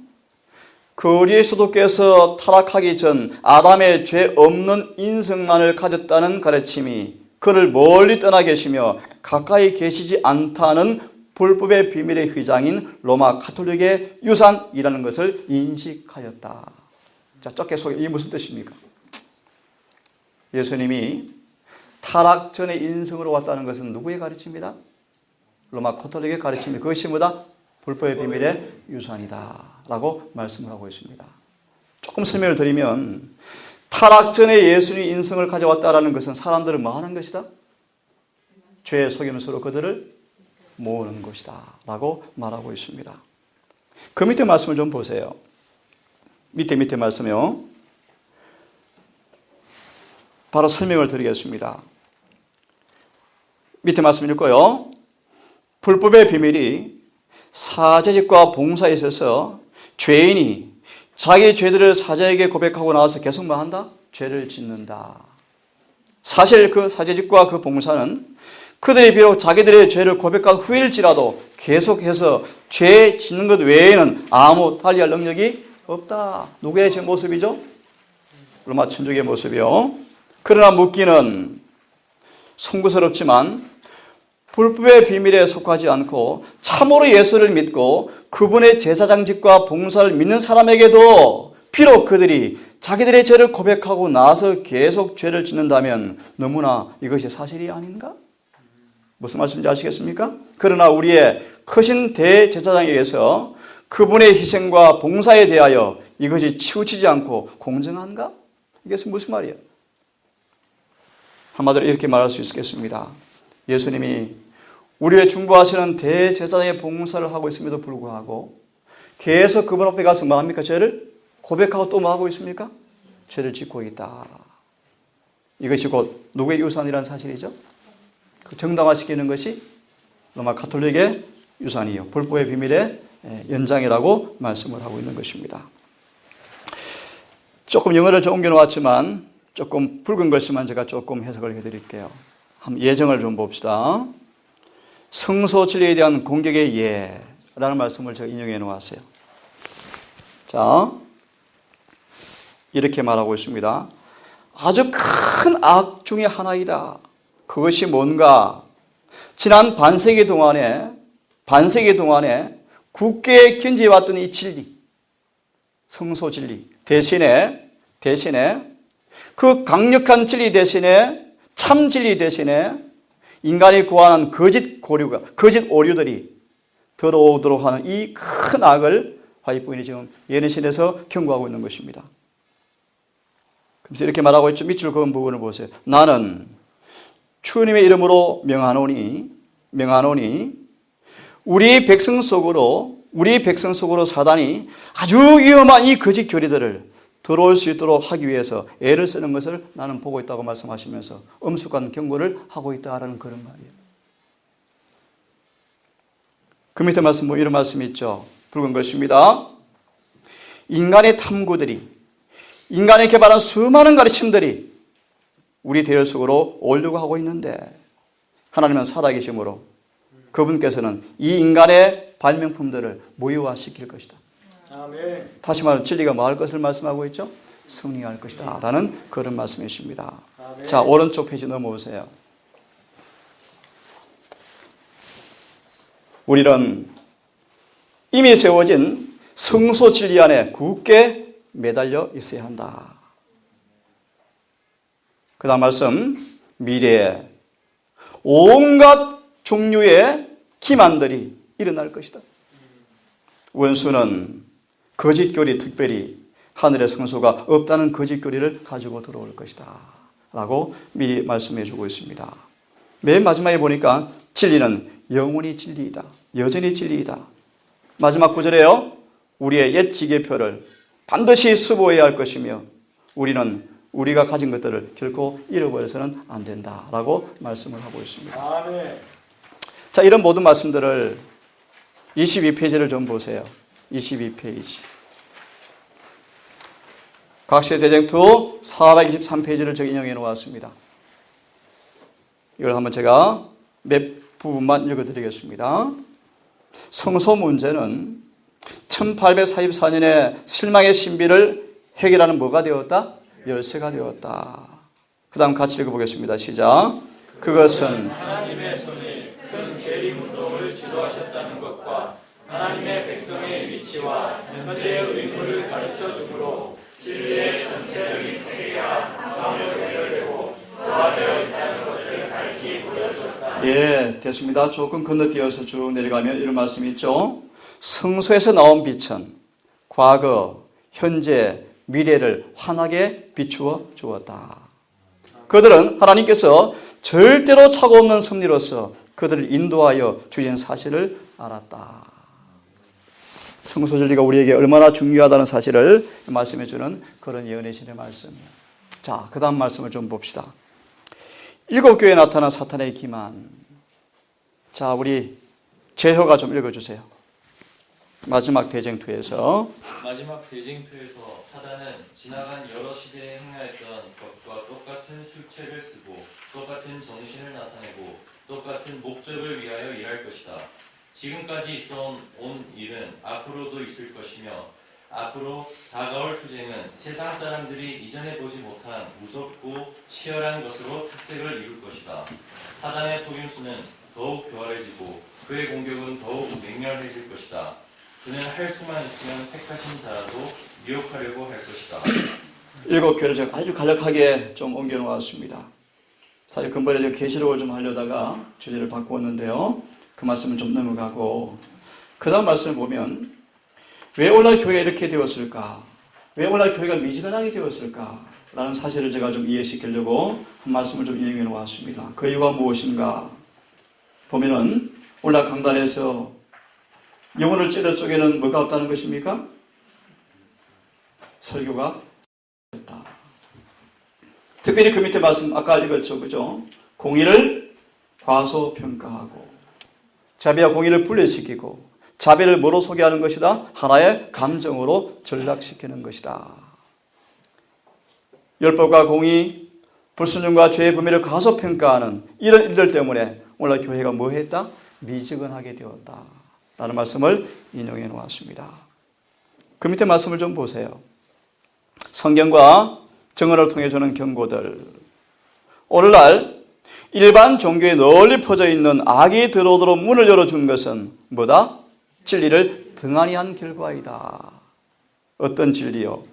그리스도께서 타락하기 전 아담의 죄 없는 인성만을 가졌다는 가르침이 그를 멀리 떠나 계시며 가까이 계시지 않다는 불법의 비밀의 휘장인 로마 가톨릭의 유산이라는 것을 인식하였다. 자, 좁게 소개, 이게 무슨 뜻입니까? 예수님이 타락 전에 인성으로 왔다는 것은 누구의 가르침이다? 로마 가톨릭의 가르침이 그것이 뭐다? 불법의 비밀의 유산이다 라고 말씀을 하고 있습니다. 조금 설명을 드리면 타락 전에 예수님이 인성을 가져왔다는 것은 사람들을 뭐 하는 것이다? 죄의 속임수로 그들을 모으는 것이다 라고 말하고 있습니다. 그 밑에 말씀을 좀 보세요. 밑에 말씀이요. 바로 설명을 드리겠습니다. 밑에 말씀 읽고요. 불법의 비밀이 사제직과 봉사에 있어서 죄인이 자기 죄들을 사제에게 고백하고 나와서 계속 뭐 한다? 죄를 짓는다. 사실 그 사제직과 그 봉사는 그들이 비록 자기들의 죄를 고백한 후일지라도 계속해서 죄 짓는 것 외에는 아무 달리할 능력이 없다. 누구의 제 모습이죠? 로마 천주교의 모습이요. 그러나 묻기는 송구스럽지만 불법의 비밀에 속하지 않고 참으로 예수를 믿고 그분의 제사장직과 봉사를 믿는 사람에게도 비록 그들이 자기들의 죄를 고백하고 나서 계속 죄를 짓는다면 너무나 이것이 사실이 아닌가? 무슨 말씀인지 아시겠습니까? 그러나 우리의 크신 대제사장에게서 그분의 희생과 봉사에 대하여 이것이 치우치지 않고 공정한가? 이것은 무슨 말이에요? 한마디로 이렇게 말할 수 있겠습니다. 예수님이 우리의 중보하시는 대제사장의 봉사를 하고 있음에도 불구하고 계속 그분 앞에 가서 뭐 합니까? 죄를 고백하고 또 뭐 하고 있습니까? 죄를 짓고 있다. 이것이 곧 누구의 유산이라는 사실이죠? 그 정당화시키는 것이 로마 가톨릭의 유산이요. 불법의 비밀의 연장이라고 말씀을 하고 있는 것입니다. 조금 영어를 좀 옮겨놓았지만 조금 붉은 글씨만 제가 조금 해석을 해드릴게요. 한번 예정을 좀 봅시다. 성소 진리에 대한 공격의 예라는 말씀을 제가 인용해 놓았어요. 자, 이렇게 말하고 있습니다. 아주 큰 악 중에 하나이다. 그것이 뭔가? 지난 반세기 동안에 굳게 견지해왔던 이 진리, 성소 진리 대신에 그 강력한 진리 대신에 참 진리 대신에 인간이 구하는 거짓 오류들이 들어오도록 하는 이 큰 악을 화이부인이 지금 예언신에서 경고하고 있는 것입니다. 그래서 이렇게 말하고 있죠. 밑줄 그은 부분을 보세요. 나는 주님의 이름으로 명하노니 우리 백성 속으로 사단이 아주 위험한 이 거짓 교리들을 들어올 수 있도록 하기 위해서 애를 쓰는 것을 나는 보고 있다고 말씀하시면서 엄숙한 경고를 하고 있다라는 그런 말이에요. 그 밑에 말씀 이런 말씀이 있죠. 붉은 것입니다. 인간의 탐구들이, 인간이 개발한 수많은 가르침들이 우리 대열 속으로 오려고 하고 있는데 하나님은 살아계심으로 그분께서는 이 인간의 발명품들을 무효화시킬 것이다. 아멘. 다시 말해 진리가 뭐 할 것을 말씀하고 있죠? 승리할 것이다 라는 그런 말씀이십니다. 아멘. 자, 오른쪽 페이지 넘어오세요. 우리는 이미 세워진 성소 진리 안에 굳게 매달려 있어야 한다. 그 다음 말씀, 미래에 온갖 종류의 기만들이 일어날 것이다. 원수는 거짓교리, 특별히 하늘의 성소가 없다는 거짓교리를 가지고 들어올 것이다 라고 미리 말씀해 주고 있습니다. 맨 마지막에 보니까 진리는 영원히 진리이다, 여전히 진리이다. 마지막 구절에요, 우리의 옛 지계표를 반드시 수보해야 할 것이며 우리는 우리가 가진 것들을 결코 잃어버려서는 안 된다라고 말씀을 하고 있습니다. 아멘. 자, 이런 모든 말씀들을 22페이지를 좀 보세요. 22페이지. 각시의 대쟁투 423페이지를 제가 인용해 놓았습니다. 이걸 한번 제가 몇 부분만 읽어드리겠습니다. 성소 문제는 1844년에 실망의 신비를 해결하는 뭐가 되었다? 열쇠가 되었다. 그 다음 같이 읽어보겠습니다. 시작. 그것은 하나님의 손이 큰 재림운동을 지도하셨다는 것과 하나님의 백성의 위치와 현재의 의무를 가르쳐 주므로 진리의 전체적인 세계와 상황을 연결되고 조화되어 있다는 것을 밝히 보여주었다. 예, 됐습니다. 조금 건너뛰어서 쭉 내려가면 이런 말씀이 있죠. 성소에서 나온 빛은 과거, 현재, 미래를 환하게 비추어 주었다. 그들은 하나님께서 절대로 차고 없는 섭리로서 그들을 인도하여 주신 사실을 알았다. 성소 진리가 우리에게 얼마나 중요하다는 사실을 말씀해 주는 그런 예언의 신의 말씀이에요. 자, 그 다음 말씀을 좀 봅시다. 7교회에 나타난 사탄의 기만. 자, 우리 제효가 좀 읽어주세요. 마지막 대쟁투에서 사단은 지나간 여러 시대에 행하였던 것과 똑같은 술책을 쓰고 똑같은 정신을 나타내고 똑같은 목적을 위하여 일할 것이다. 지금까지 있어온 일은 앞으로도 있을 것이며 앞으로 다가올 투쟁은 세상 사람들이 이전에 보지 못한 무섭고 치열한 것으로 특색을 이룰 것이다. 사단의 속임수는 더욱 교활해지고 그의 공격은 더욱 맹렬해질 것이다. 그는 할 수만 있으면 택하신 자라도 미혹하려고 할 것이다. 7교회를 제가 아주 간략하게 좀 옮겨 놓았습니다. 사실 근본에 제가 계시록을 좀 하려다가 주제를 바꾸었는데요. 그 말씀을 좀 넘어가고 그 다음 말씀을 보면 왜 오늘날 교회가 이렇게 되었을까? 왜 오늘날 교회가 미지근하게 되었을까? 라는 사실을 제가 좀 이해시키려고 한 말씀을 좀 인용해 놓았습니다. 그 이유가 무엇인가? 보면은 오늘날 강단에서 영혼을 찌르 쪽에는 뭐가 없다는 것입니까? 설교가 없다. 특별히 그 밑에 말씀 아까 읽었죠, 그죠? 공의를 과소평가하고 자비와 공의를 분리시키고 자비를 뭐로 소개하는 것이다? 하나의 감정으로 전락시키는 것이다. 율법과 공의, 불순종과 죄의 범위를 과소평가하는 이런 일들 때문에 오늘 교회가 뭐 했다? 미지근하게 되었다. 라는 말씀을 인용해 놓았습니다. 그 밑에 말씀을 좀 보세요. 성경과 정언을 통해 주는 경고들. 오늘날 일반 종교에 널리 퍼져 있는 악이 들어오도록 문을 열어준 것은 뭐다? 진리를 등한히 한 결과이다. 어떤 진리요?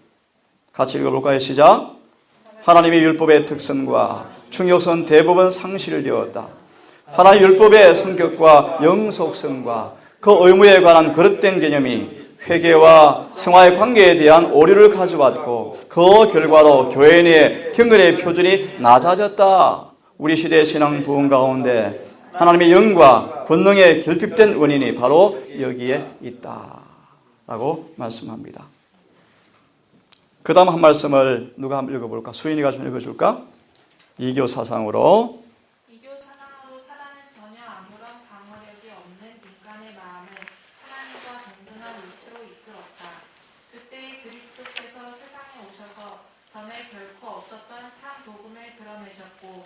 같이 읽어볼까요? 시작. 하나님의 율법의 특성과 중요성 대부분 상실되었다. 하나님의 율법의 성격과 영속성과 그 의무에 관한 그릇된 개념이 회개와 성화의 관계에 대한 오류를 가져왔고 그 결과로 교회 내 경건의 표준이 낮아졌다. 우리 시대의 신앙 부흥 가운데 하나님의 영과 권능에 결핍된 원인이 바로 여기에 있다. 라고 말씀합니다. 그 다음 한 말씀을 누가 한번 읽어볼까? 수인이가 좀 읽어줄까? 이교 사상으로 사단은 전혀 아무런 방어력이 없는 인간의 마음을 하나님과 동등한 위치로 이끌었다. 그때의 그리스도께서 세상에 오셔서 전에 결코 없었던 참 복음을 드러내셨고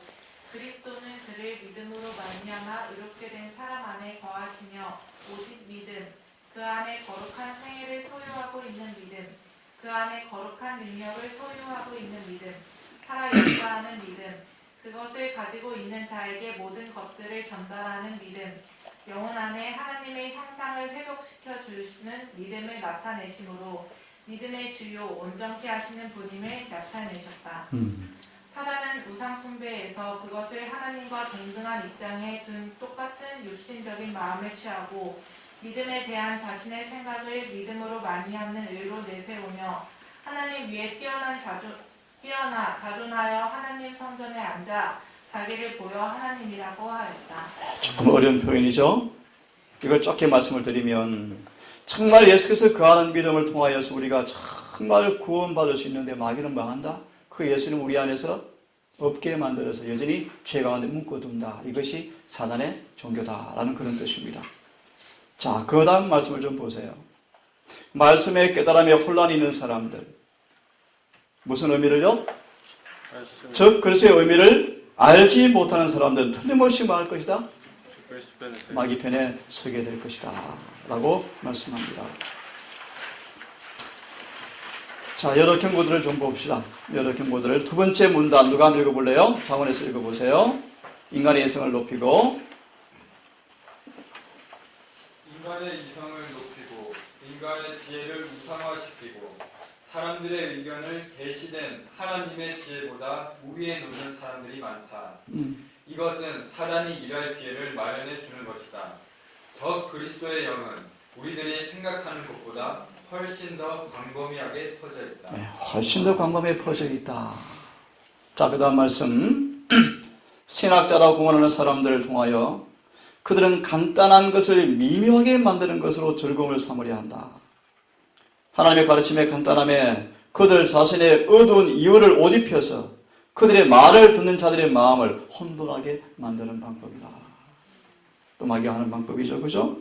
그리스도는 그를 믿음으로 말미암아 의롭게 된 사람 안에 거하시며 오직 믿음, 그 안에 거룩한 생애를 소유하고 있는 믿음, 그 안에 거룩한 능력을 소유하고 있는 믿음, 살아 역사하는 믿음, 그것을 가지고 있는 자에게 모든 것들을 전달하는 믿음, 영혼 안에 하나님의 형상을 회복시켜 주시는 믿음을 나타내심으로 믿음의 주요 온전케 하시는 분임을 나타내셨다. 사단은 우상 숭배에서 그것을 하나님과 동등한 입장에 둔 똑같은 육신적인 마음을 취하고 믿음에 대한 자신의 생각을 믿음으로 말미암는 의로 내세우며 하나님 위에 자존하여 하나님 성전에 앉아 자기를 보여 하나님이라고 하였다. 조금 어려운 표현이죠. 이걸 짧게 말씀을 드리면 정말 예수께서 그하는 믿음을 통하여서 우리가 정말 구원받을 수 있는데 마귀는 뭐 한다? 그 예수님 우리 안에서 없게 만들어서 여전히 죄 가운데 묶어둔다. 이것이 사단의 종교다라는 그런 뜻입니다. 자, 그 다음 말씀을 좀 보세요. 말씀의 깨달음에 혼란이 있는 사람들. 무슨 의미를요? 즉 그리스도의 의미를 알지 못하는 사람들은 틀림없이 뭐 할 것이다? 마귀 편에 서게 될 것이다 라고 말씀합니다. 자, 여러 경고들을 좀 봅시다. 여러 경고들을. 두 번째 문단 누가 한번 읽어볼래요? 자원에서 읽어보세요. 인간의 이성을 높이고 인간의 이성을 높이고 인간의 지혜를 우상화시키고 사람들의 의견을 계시된 하나님의 지혜보다 우위에 놓는 사람들이 많다. 이것은 사단이 일할 기회를 마련해 주는 것이다. 저 그리스도의 영은 우리들이 생각하는 것보다 훨씬 더 광범위하게 퍼져 있다. 네, 훨씬 더 광범위에 퍼져 있다. 자, 그 다음 말씀. 신학자라고 공언하는 사람들을 통하여 그들은 간단한 것을 미묘하게 만드는 것으로 즐거움을 삼으려 한다. 하나님의 가르침의 간단함에 그들 자신의 어두운 이유를 옷 입혀서 그들의 말을 듣는 자들의 마음을 혼돈하게 만드는 방법이다. 또 마귀가 하는 방법이죠. 그죠?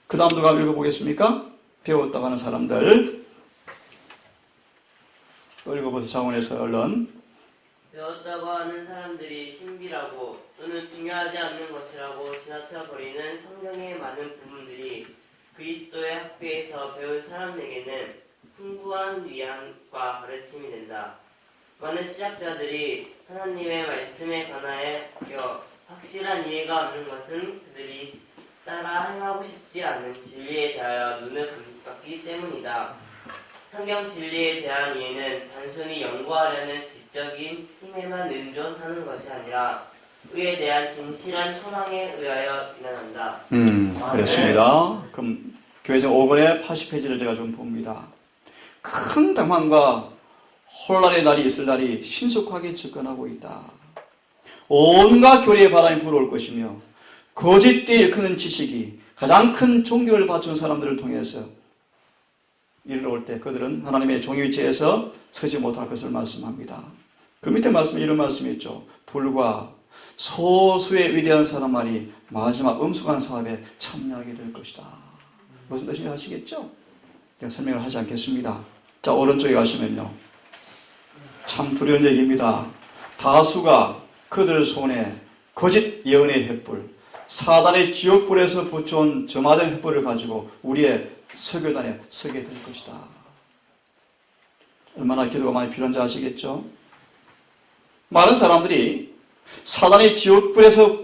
그 다음 누가 읽어보겠습니까? 배웠다고 하는 사람들. 또 읽어보세요. 자원에서 얼른. 배웠다고 하는 사람들이 신비라고 또는 중요하지 않는 것이라고 지나쳐 버리는 성경의 많은 부분들이 그리스도의 학교에서 배운 사람에게는 풍부한 위안과 가르침이 된다. 많은 시작자들이 하나님의 말씀에 관하여 확실한 이해가 없는 것은 그들이 따라 행하고 싶지 않은 진리에 대하여 눈을 감기 때문이다. 성경 진리에 대한 이해는 단순히 연구하려는 지적인 힘에만 의존하는 것이 아니라 의에 대한 진실한 소망에 의하여 일어난다. 그렇습니다. 그럼 교회정 5권의 80페이지를 제가 좀 봅니다. 큰 당황과 혼란의 날이 있을 날이 신속하게 접근하고 있다. 온갖 교리의 바람이 불어올 것이며 거짓되이 일컫는 지식이 가장 큰 존경을 받은 사람들을 통해서 이르러올 때 그들은 하나님의 종의 위치에서 서지 못할 것을 말씀합니다. 그 밑에 말씀에 이런 말씀이 있죠. 불과 소수의 위대한 사람만이 마지막 엄숙한 사업에 참여하게 될 것이다. 무슨 뜻인지 아시겠죠? 제가 설명을 하지 않겠습니다. 자, 오른쪽에 가시면요. 참 두려운 얘기입니다. 다수가 그들 손에 거짓 예언의 횃불, 사단의 지옥불에서 붙여온 저마된 횃불을 가지고 우리의 설교단에 서게 될 것이다. 얼마나 기도가 많이 필요한지 아시겠죠? 많은 사람들이 사단의 지옥불에서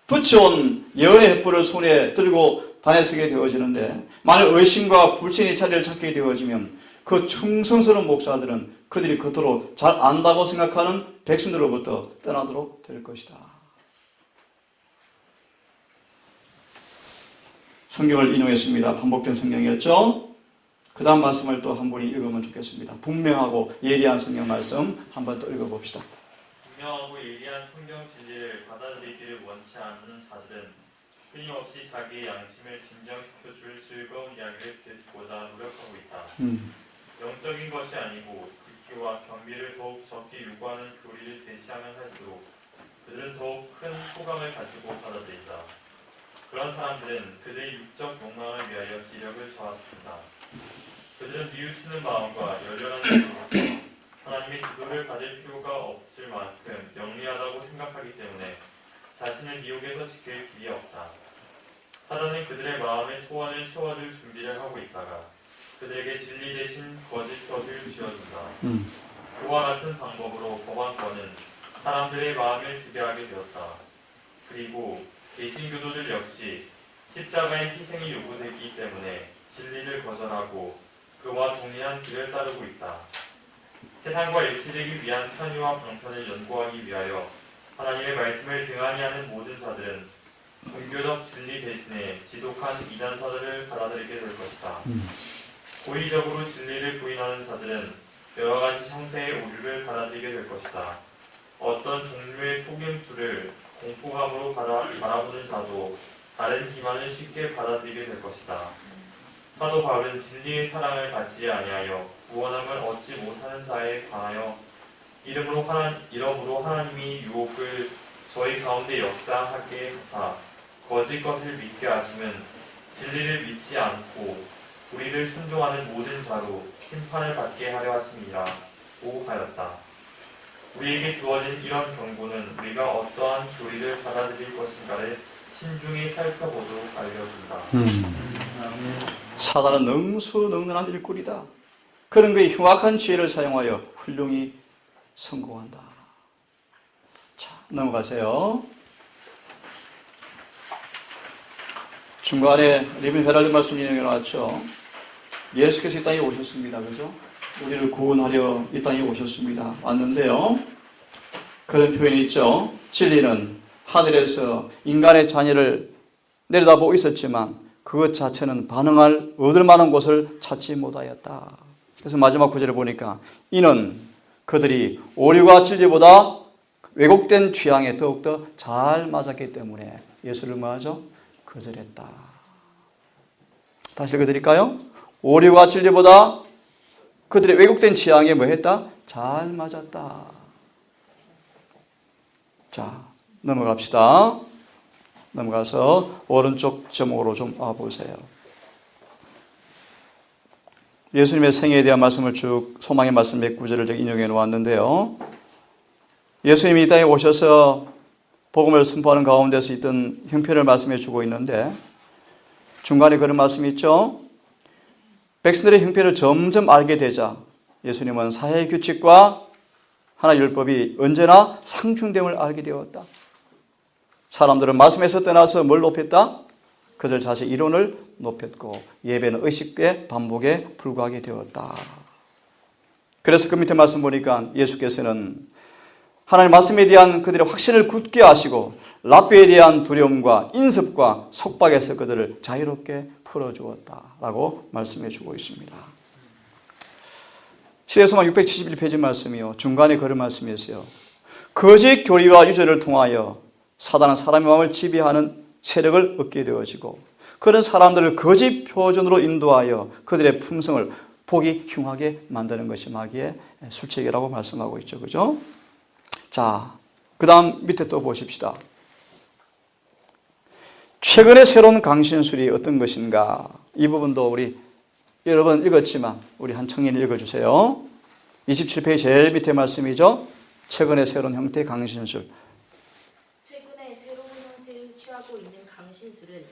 붙여온 예언의 횃불을 손에 들고 단에 서게 되어지는데 만약 의심과 불신의 자리를 찾게 되어지면 그 충성스러운 목사들은 그들이 겉으로 잘 안다고 생각하는 백성들로부터 떠나도록 될 것이다. 성경을 인용했습니다. 반복된 성경이었죠? 그 다음 말씀을 또 한 분이 읽으면 좋겠습니다. 분명하고 예리한 성경 말씀 한번 또 읽어봅시다. 분명하고 예리한 성경 진리를 받아들이기를 원치 않는 자들은 끊임없이 자기의 양심을 진정시켜줄 즐거운 이야기를 듣고자 노력하고 있다. 영적인 것이 아니고 듣기와 경비를 더욱 적게 요구하는 교리를 제시하면 할수록 그들은 더욱 큰 호감을 가지고 받아들인다. 그런 사람들은 그들의 육적 욕망을 위하여 지력을 저하시킨다. 그들은 뉘우치는 마음과 열렬한 뜻으로서 하나님의 지도를 받을 필요가 없을 만큼 영리하다고 생각하기 때문에 자신을 미혹에서 지킬 길이 없다. 사단은 그들의 마음의 소원을 채워줄 준비를 하고 있다가 그들에게 진리 대신 거짓 것을 쥐어준다. 그와 같은 방법으로 법안권은 사람들의 마음을 지배하게 되었다. 그리고 개신교도들 역시 십자가의 희생이 요구되기 때문에 진리를 거절하고 그와 동일한 길을 따르고 있다. 세상과 일치되기 위한 편의와 방편을 연구하기 위하여 하나님의 말씀을 등한히 하는 모든 자들은 종교적 진리 대신에 지독한 이단사들을 받아들이게 될 것이다. 고의적으로 진리를 부인하는 자들은 여러 가지 형태의 오류를 받아들이게 될 것이다. 어떤 종류의 속임수를 공포감으로 바라보는 자도 다른 기만을 쉽게 받아들이게 될 것이다. 사도 바울은 진리의 사랑을 갖지 아니하여 구원함을 얻지 못하는 자에 관하여 이러므로 하나님이 유혹을 저희 가운데 역사하게 하사 거짓 것을 믿게 하시면 진리를 믿지 않고 우리를 순종하는 모든 자로 심판을 받게 하려 하심이라고 하였다. 우리에게 주어진 이런 경고는 우리가 어떠한 교리를 받아들일 것인가를 신중히 살펴보도록 알려준다. 사단은 능수능란한 일꾼이다. 그런 그의 흉악한 지혜를 사용하여 훌륭히 성공한다. 자, 넘어가세요. 중간에 리빙 헤럴드 말씀 인용해 놨죠. 예수께서 이 땅에 오셨습니다. 그죠? 우리를 구원하려 이 땅에 오셨습니다. 왔는데요. 그런 표현이 있죠. 진리는 하늘에서 인간의 자녀를 내려다보고 있었지만 그것 자체는 얻을 만한 곳을 찾지 못하였다. 그래서 마지막 구절을 보니까 이는 그들이 오류와 진리보다 왜곡된 취향에 더욱더 잘 맞았기 때문에 예수를 뭐하죠? 거절했다. 다시 읽어드릴까요? 오류와 진리보다 그들의 왜곡된 취향에 뭐 했다? 잘 맞았다. 자, 넘어갑시다. 넘어가서 오른쪽 제목으로 좀 와보세요. 예수님의 생애에 대한 말씀을 쭉 소망의 말씀 몇 구절을 인용해 놓았는데요. 예수님이 이 땅에 오셔서 복음을 선포하는 가운데서 있던 형편을 말씀해 주고 있는데 중간에 그런 말씀이 있죠. 백성들의 형편을 점점 알게 되자 예수님은 사회의 규칙과 하나의 율법이 언제나 상충됨을 알게 되었다. 사람들은 말씀에서 떠나서 뭘 높였다? 그들 자신의 이론을 높였고 예배는 의식의 반복에 불과하게 되었다. 그래서 그 밑에 말씀 보니까 예수께서는 하나님 말씀에 대한 그들의 확신을 굳게 하시고 랍비에 대한 두려움과 인습과 속박에서 그들을 자유롭게 풀어주었다라고 말씀해 주고 있습니다. 시대소망 671페이지 말씀이요. 중간에 그런 말씀이 있어요. 거짓 교리와 유죄를 통하여 사단은 사람의 마음을 지배하는 세력을 얻게 되어지고 그런 사람들을 거짓 표준으로 인도하여 그들의 품성을 보기 흉하게 만드는 것이 마귀의 술책이라고 말씀하고 있죠. 그죠? 자, 그 다음 밑에 또 보십시다. 최근에 새로운 강신술이 어떤 것인가? 이 부분도 우리 여러 번 읽었지만 우리 한 청년이 읽어주세요. 27페이지 제일 밑에 말씀이죠. 최근에 새로운 형태의 강신술. 최근에 새로운 형태를 취하고 있는 강신술은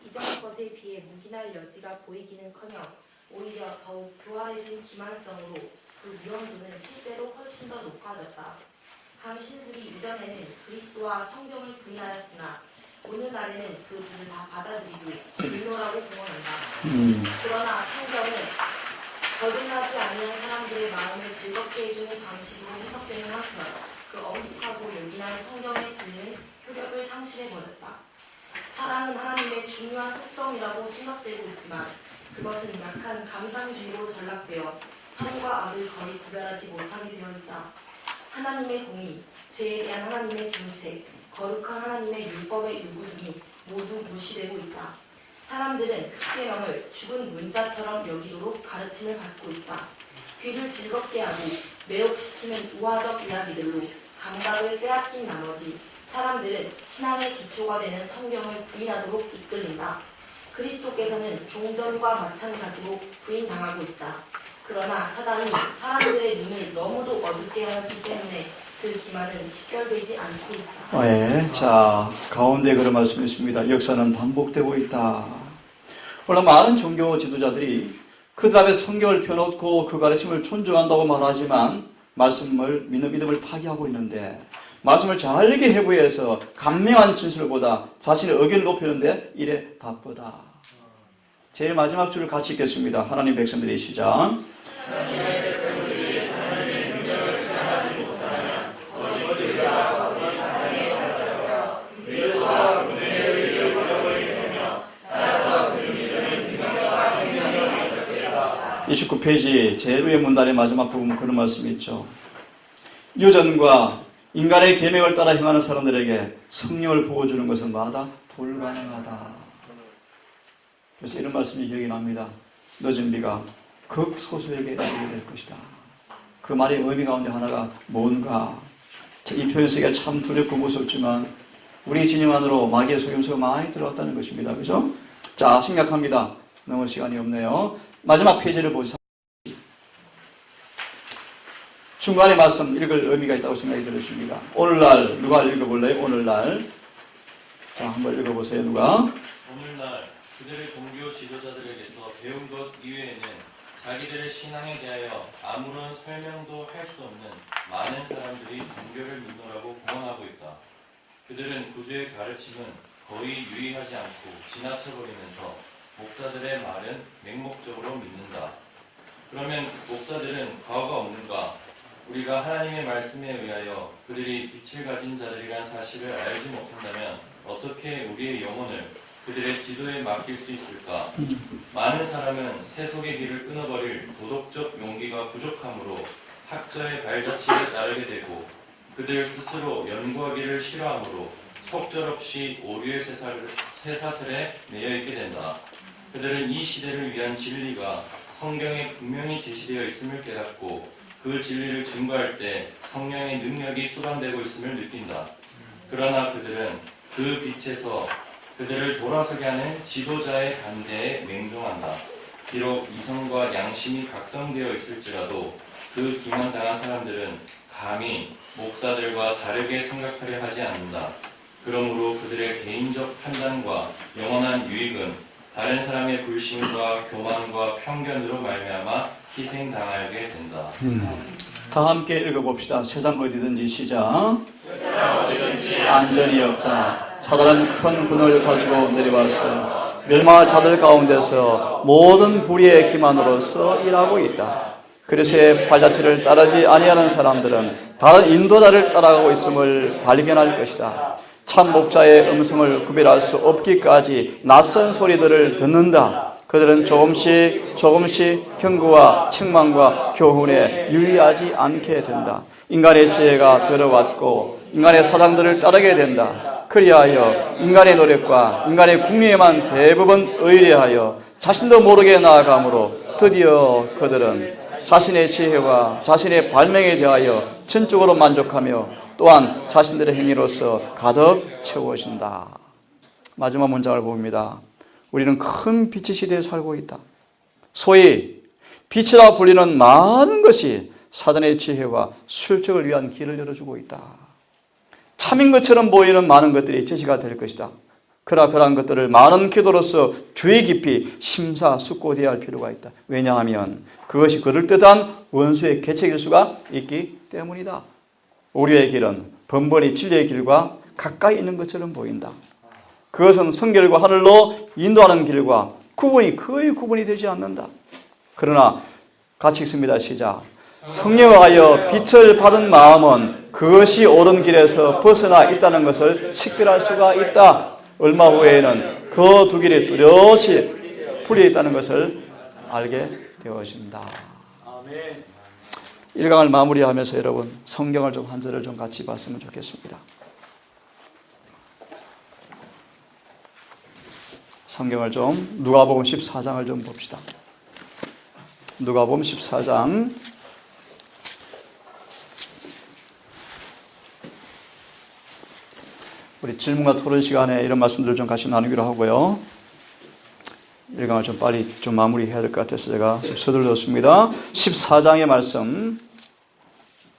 이전 것에 비해 묵인할 여지가 보이기는커녕 오히려 더욱 교활해진 기만성으로 그 위험도는 실제로 훨씬 더 높아졌다. 강신술이 이전에는 그리스도와 성경을 부인하였으나 오늘날에는 그 둘을 다 받아들이고 인노라고 공언한다. 그러나 성경은 거듭나지 않는 사람들의 마음을 즐겁게 해주는 방식으로 해석되는 한편 그 엄숙하고 요긴한 성경의 진리는 효력을 상실해버렸다. 사랑은 하나님의 중요한 속성이라고 생각되고 있지만 그것은 약한 감상주의로 전락되어 선과 악을 거의 구별하지 못하게 되어 있다. 하나님의 공의, 죄에 대한 하나님의 정책, 거룩한 하나님의 율법의 요구 등이 모두 무시되고 있다. 사람들은 십계명을 죽은 문자처럼 여기도록 가르침을 받고 있다. 귀를 즐겁게 하고 매혹시키는 우화적 이야기들로 감각을 빼앗긴 나머지 사람들은 신앙의 기초가 되는 성경을 부인하도록 이끌린다. 그리스도께서는 종전과 마찬가지로 부인당하고 있다. 그러나 사단이 사람들의 눈을 너무도 어둡게 하였기 때문에 그 기만은 식별되지 않고 있다. 네, 자, 가운데 그런 말씀이 있습니다. 역사는 반복되고 있다. 물론 많은 종교 지도자들이 그들 앞에 성경을 펴놓고 그 가르침을 존중한다고 말하지만 말씀을 믿는 믿음을 파기하고 있는데 말씀을 잘게 해부해서 간명한 진술보다 자신의 의견을 높이는데 이래 바쁘다. 제일 마지막 줄을 같이 읽겠습니다. 하나님 백성들의 시작. 이 29페이지 제일 위의 문단의 마지막 부분 그런 말씀이 있죠. 유전과 인간의 계명을 따라 행하는 사람들에게 성령을 부어주는 것은 마다 불가능하다. 그래서 이런 말씀이 기억이 납니다. 늦은 비가 극소수에게 내릴 것이다. 그 말의 의미 가운데 하나가 뭔가, 이 표현 쓰기가 참 두렵고 무섭지만 우리 진영 안으로 마귀의 속임수가 많이 들어왔다는 것입니다. 그죠? 자, 심각합니다. 너무 시간이 없네요. 마지막 페이지를 보시죠. 중간에 말씀 읽을 의미가 있다고 생각이 들으십니다. 오늘날 누가 읽어볼래요? 오늘날. 자, 한번 읽어보세요. 누가? 오늘날 그들의 종교 지도자들에게서 배운 것 이외에는 자기들의 신앙에 대하여 아무런 설명도 할 수 없는 많은 사람들이 종교를 믿노라고 공언하고 있다. 그들은 구주의 가르침은 거의 유의하지 않고 지나쳐버리면서 목사들의 말은 맹목적으로 믿는다. 그러면 목사들은 과오가 없는가? 우리가 하나님의 말씀에 의하여 그들이 빛을 가진 자들이란 사실을 알지 못한다면 어떻게 우리의 영혼을 그들의 지도에 맡길 수 있을까? 많은 사람은 세속의 길을 끊어버릴 도덕적 용기가 부족하므로 학자의 발자취를 따르게 되고 그들 스스로 연구하기를 싫어하므로 속절없이 오류의 쇠사슬에 매여있게 된다. 그들은 이 시대를 위한 진리가 성경에 분명히 제시되어 있음을 깨닫고 그 진리를 증거할 때 성령의 능력이 수반되고 있음을 느낀다. 그러나 그들은 그 빛에서 그들을 돌아서게 하는 지도자의 반대에 맹종한다. 비록 이성과 양심이 각성되어 있을지라도 그 기만당한 사람들은 감히 목사들과 다르게 생각하려 하지 않는다. 그러므로 그들의 개인적 판단과 영원한 유익은 다른 사람의 불신과 교만과 편견으로 말미암아 희생당하게 된다. 다 함께 읽어봅시다. 세상 어디든지 시작. 안전이 없다. 사단은 큰 군을 가지고 내려와서 멸망할 자들 가운데서 모든 불의의 기만으로서 일하고 있다. 그리스도의 발자취를 따르지 아니하는 사람들은 다른 인도자를 따라가고 있음을 발견할 것이다. 참 목자의 음성을 구별할 수 없기까지 낯선 소리들을 듣는다. 그들은 조금씩 경고와 책망과 교훈에 유의하지 않게 된다. 인간의 지혜가 들어왔고 인간의 사상들을 따르게 된다. 그리하여 인간의 노력과 인간의 궁리에만 대부분 의뢰하여 자신도 모르게 나아가므로 드디어 그들은 자신의 지혜와 자신의 발명에 대하여 전적으로 만족하며 또한 자신들의 행위로서 가득 채워진다. 마지막 문장을 봅니다. 우리는 큰 빛의 시대에 살고 있다. 소위 빛이라 불리는 많은 것이 사단의 지혜와 술책을 위한 길을 열어주고 있다. 참인 것처럼 보이는 많은 것들이 제시가 될 것이다. 그러나 그러한 것들을 많은 기도로서 주의 깊이 심사숙고해야 할 필요가 있다. 왜냐하면 그것이 그럴듯한 원수의 계책일 수가 있기 때문이다. 우리의 길은 번번이 진리의 길과 가까이 있는 것처럼 보인다. 그것은 성결과 하늘로 인도하는 길과 거의 구분이 되지 않는다. 그러나 같이 읽습니다. 시작. 성령하여 빛을 받은 마음은 그것이 옳은 길에서 벗어나 있다는 것을 식별할 수가 있다. 얼마 후에는 그 두 길이 뚜렷이 풀려 있다는 것을 알게 되어진다. 1강을 마무리하면서 여러분 성경을 좀 한 절을 좀 같이 봤으면 좋겠습니다. 성경을 좀 누가복음 14장을 좀 봅시다. 누가복음 14장 우리 질문과 토론 시간에 이런 말씀들을 좀 같이 나누기로 하고요. 1강을 좀 빨리 좀 마무리해야 될 것 같아서 제가 좀 서둘렀습니다. 14장의 말씀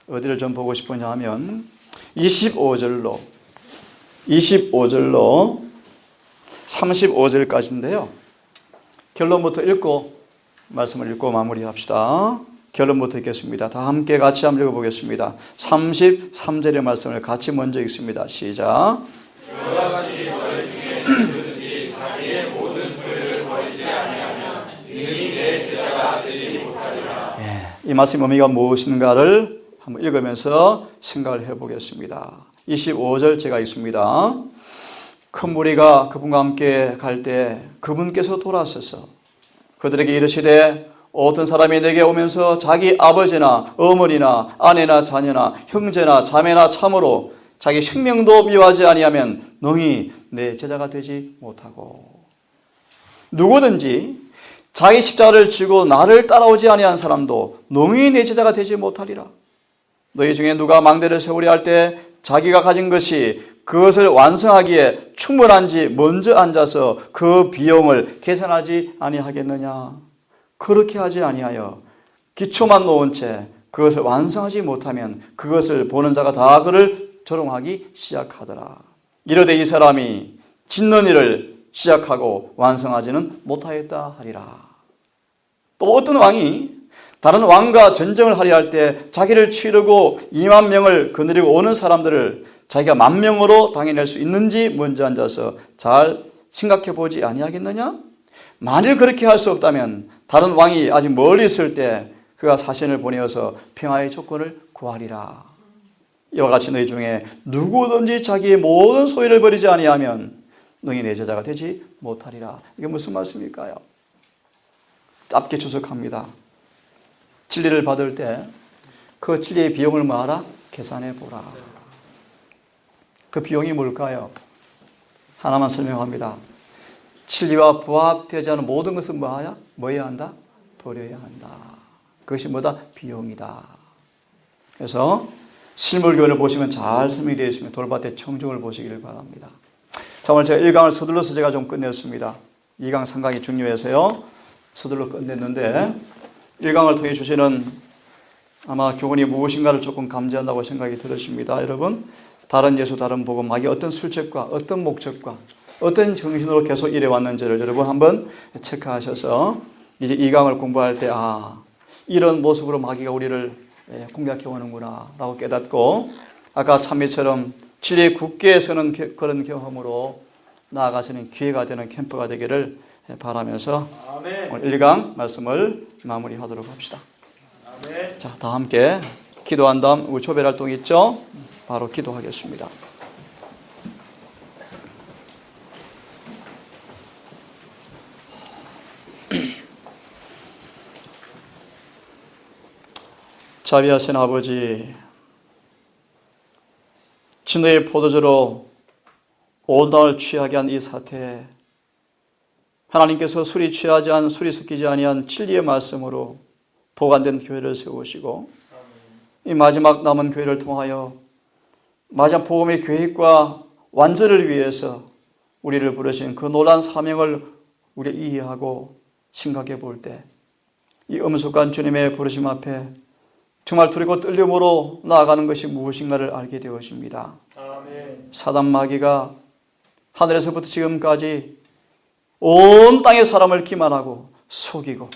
어디를 좀 보고 싶으냐 하면 25절로 35절까지인데요. 결론부터 읽고 말씀을 읽고 마무리합시다. 결론부터 읽겠습니다. 다 함께 같이 한번 읽어보겠습니다. 33절의 말씀을 같이 먼저 읽습니다. 시작. 여러 가지 너희 중에 누구든지 자기의 모든 소유를 버리지 아니하면 능히 내 제자가 되지 못하리라. 이 말씀 의미가 무엇인가를 한번 읽으면서 생각을 해보겠습니다. 25절 제가 읽습니다. 큰 무리가 그분과 함께 갈 때 그분께서 돌아서서 그들에게 이르시되 어떤 사람이 내게 오면서 자기 아버지나 어머니나 아내나 자녀나 형제나 자매나 참으로 자기 생명도 미워하지 아니하면 능히 내 제자가 되지 못하고, 누구든지 자기 십자가를 지고 나를 따라오지 아니한 사람도 능히 내 제자가 되지 못하리라. 너희 중에 누가 망대를 세우려 할 때 자기가 가진 것이 그것을 완성하기에 충분한지 먼저 앉아서 그 비용을 계산하지 아니하겠느냐. 그렇게 하지 아니하여 기초만 놓은 채 그것을 완성하지 못하면 그것을 보는 자가 다 그를 조롱하기 시작하더라. 이르되 이 사람이 짓는 일을 시작하고 완성하지는 못하였다 하리라. 또 어떤 왕이 다른 왕과 전쟁을 하려 할 때 자기를 치르고 2만 명을 거느리고 오는 사람들을 자기가 10,000명으로 당해낼 수 있는지 먼저 앉아서 잘 생각해 보지 아니하겠느냐? 만일 그렇게 할 수 없다면 다른 왕이 아직 멀리 있을 때 그가 사신을 보내어서 평화의 조건을 구하리라. 이와 같이 너희 중에 누구든지 자기의 모든 소유를 버리지 아니하면 능히 내 제자가 되지 못하리라. 이게 무슨 말씀일까요? 짧게 추석합니다. 진리를 받을 때 그 진리의 비용을 뭐하라? 계산해 보라. 그 비용이 뭘까요? 하나만 설명합니다. 진리와 부합되지 않은 모든 것은 뭐해야 한다? 버려야 한다. 그것이 뭐다? 비용이다. 그래서 실물교훈을 보시면 잘 설명이 되어 있으면 돌밭의 청중을 보시기를 바랍니다. 자, 오늘 제가 1강을 서둘러서 제가 좀 끝냈습니다. 2강, 3강이 중요해서요. 서둘러 끝냈는데 1강을 통해 주시는 아마 교훈이 무엇인가를 조금 감지한다고 생각이 들으십니다. 여러분, 다른 예수, 다른 복음, 마귀 어떤 술책과 어떤 목적과 어떤 정신으로 계속 일해왔는지를 여러분 한번 체크하셔서 이제 2강을 공부할 때 이런 모습으로 마귀가 우리를 공략해 오는구나 라고 깨닫고, 아까 찬미처럼 진리에 굳게 서는 그런 경험으로 나아가시는 기회가 되는 캠프가 되기를 바라면서 아멘. 오늘 1강 말씀을 마무리하도록 합시다. 아멘. 자, 다 함께 기도한 다음 우리 초별활동 있죠? 바로 기도하겠습니다. 자비하신 아버지, 진노의 포도주로 온 땅을 취하게 한 이 사태에 하나님께서 술이 취하지 않은, 술이 섞이지 아니한 진리의 말씀으로 보관된 교회를 세우시고 이 마지막 남은 교회를 통하여 마지막 복음의 계획과 완전을 위해서 우리를 부르신 그 놀라운 사명을 우리 이해하고 생각해 볼 때 이 엄숙한 주님의 부르심 앞에 정말 두렵고 떨림으로 나아가는 것이 무엇인가를 알게 되었습니다. 아멘. 사단 마귀가 하늘에서부터 지금까지 온 땅의 사람을 기만하고 속이고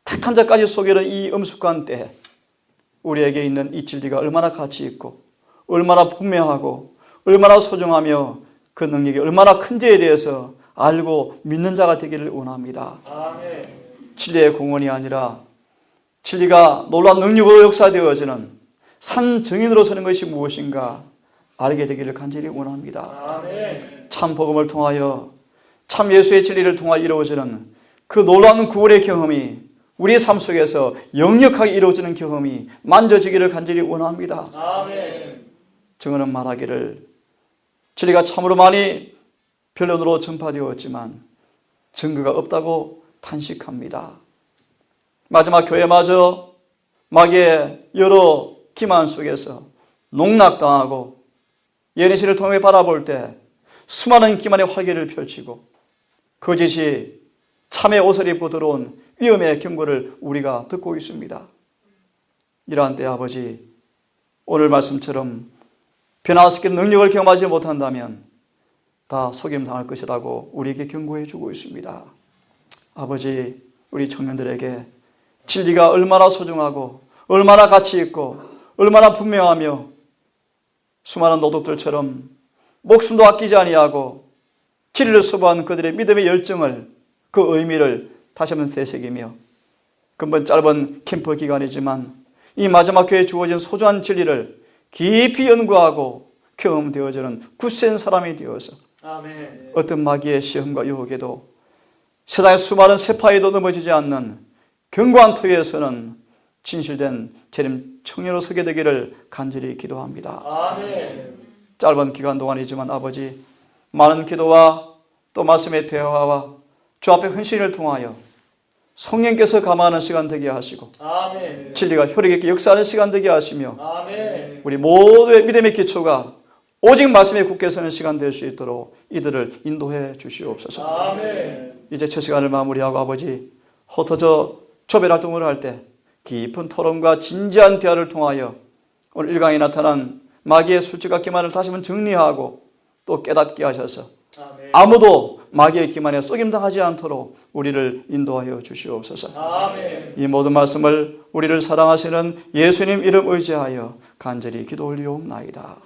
택한 자까지 속이는 이 엄숙한 때에 우리에게 있는 이 진리가 얼마나 가치 있고 얼마나 분명하고 얼마나 소중하며 그 능력이 얼마나 큰지에 대해서 알고 믿는 자가 되기를 원합니다. 아멘. 진리의 공헌이 아니라 진리가 놀라운 능력으로 역사되어지는 산 증인으로 서는 것이 무엇인가 알게 되기를 간절히 원합니다. 아멘. 참 복음을 통하여 참 예수의 진리를 통하여 이루어지는 그 놀라운 구원의 경험이 우리의 삶 속에서 역력하게 이루어지는 경험이 만져지기를 간절히 원합니다. 아멘. 증언은 말하기를 진리가 참으로 많이 변론으로 전파되었지만 증거가 없다고 탄식합니다. 마지막 교회마저 마귀의 여러 기만 속에서 농락당하고 예리신을 통해 바라볼 때 수많은 기만의 활개를 펼치고 거짓이 참의 옷을 입고 들어온 위험의 경고를 우리가 듣고 있습니다. 이러한 때 아버지, 오늘 말씀처럼 변화시키는 능력을 경험하지 못한다면 다 속임당할 것이라고 우리에게 경고해 주고 있습니다. 아버지, 우리 청년들에게 진리가 얼마나 소중하고 얼마나 가치 있고 얼마나 분명하며 수많은 노독들처럼 목숨도 아끼지 아니하고 진리를 수고한 그들의 믿음의 열정을, 그 의미를 다시 한번 되새기며 근본 짧은 캠프 기간이지만 이 마지막 교회에 주어진 소중한 진리를 깊이 연구하고 경험되어지는 굳센 사람이 되어서 어떤 마귀의 시험과 유혹에도 세상의 수많은 세파에도 넘어지지 않는 견고한 터위에서는 진실된 재림 청년으로 서게 되기를 간절히 기도합니다. 짧은 기간 동안이지만 아버지, 많은 기도와 또 말씀의 대화와 주 앞에 헌신을 통하여 성령께서 감화하는 시간 되게 하시고 진리가 효력 있게 역사하는 시간 되게 하시며 우리 모두의 믿음의 기초가 오직 말씀에 굳게 서는 시간 될 수 있도록 이들을 인도해 주시옵소서. 이제 첫 시간을 마무리하고 아버지, 흩어져 조별 활동을 할 때 깊은 토론과 진지한 대화를 통하여 오늘 1강에 나타난 마귀의 술집과 기만을 다시 한번 정리하고 또 깨닫게 하셔서 아무도 마귀의 기만에 속임당하지 않도록 우리를 인도하여 주시옵소서. 이 모든 말씀을 우리를 사랑하시는 예수님 이름 의지하여 간절히 기도 올리옵나이다.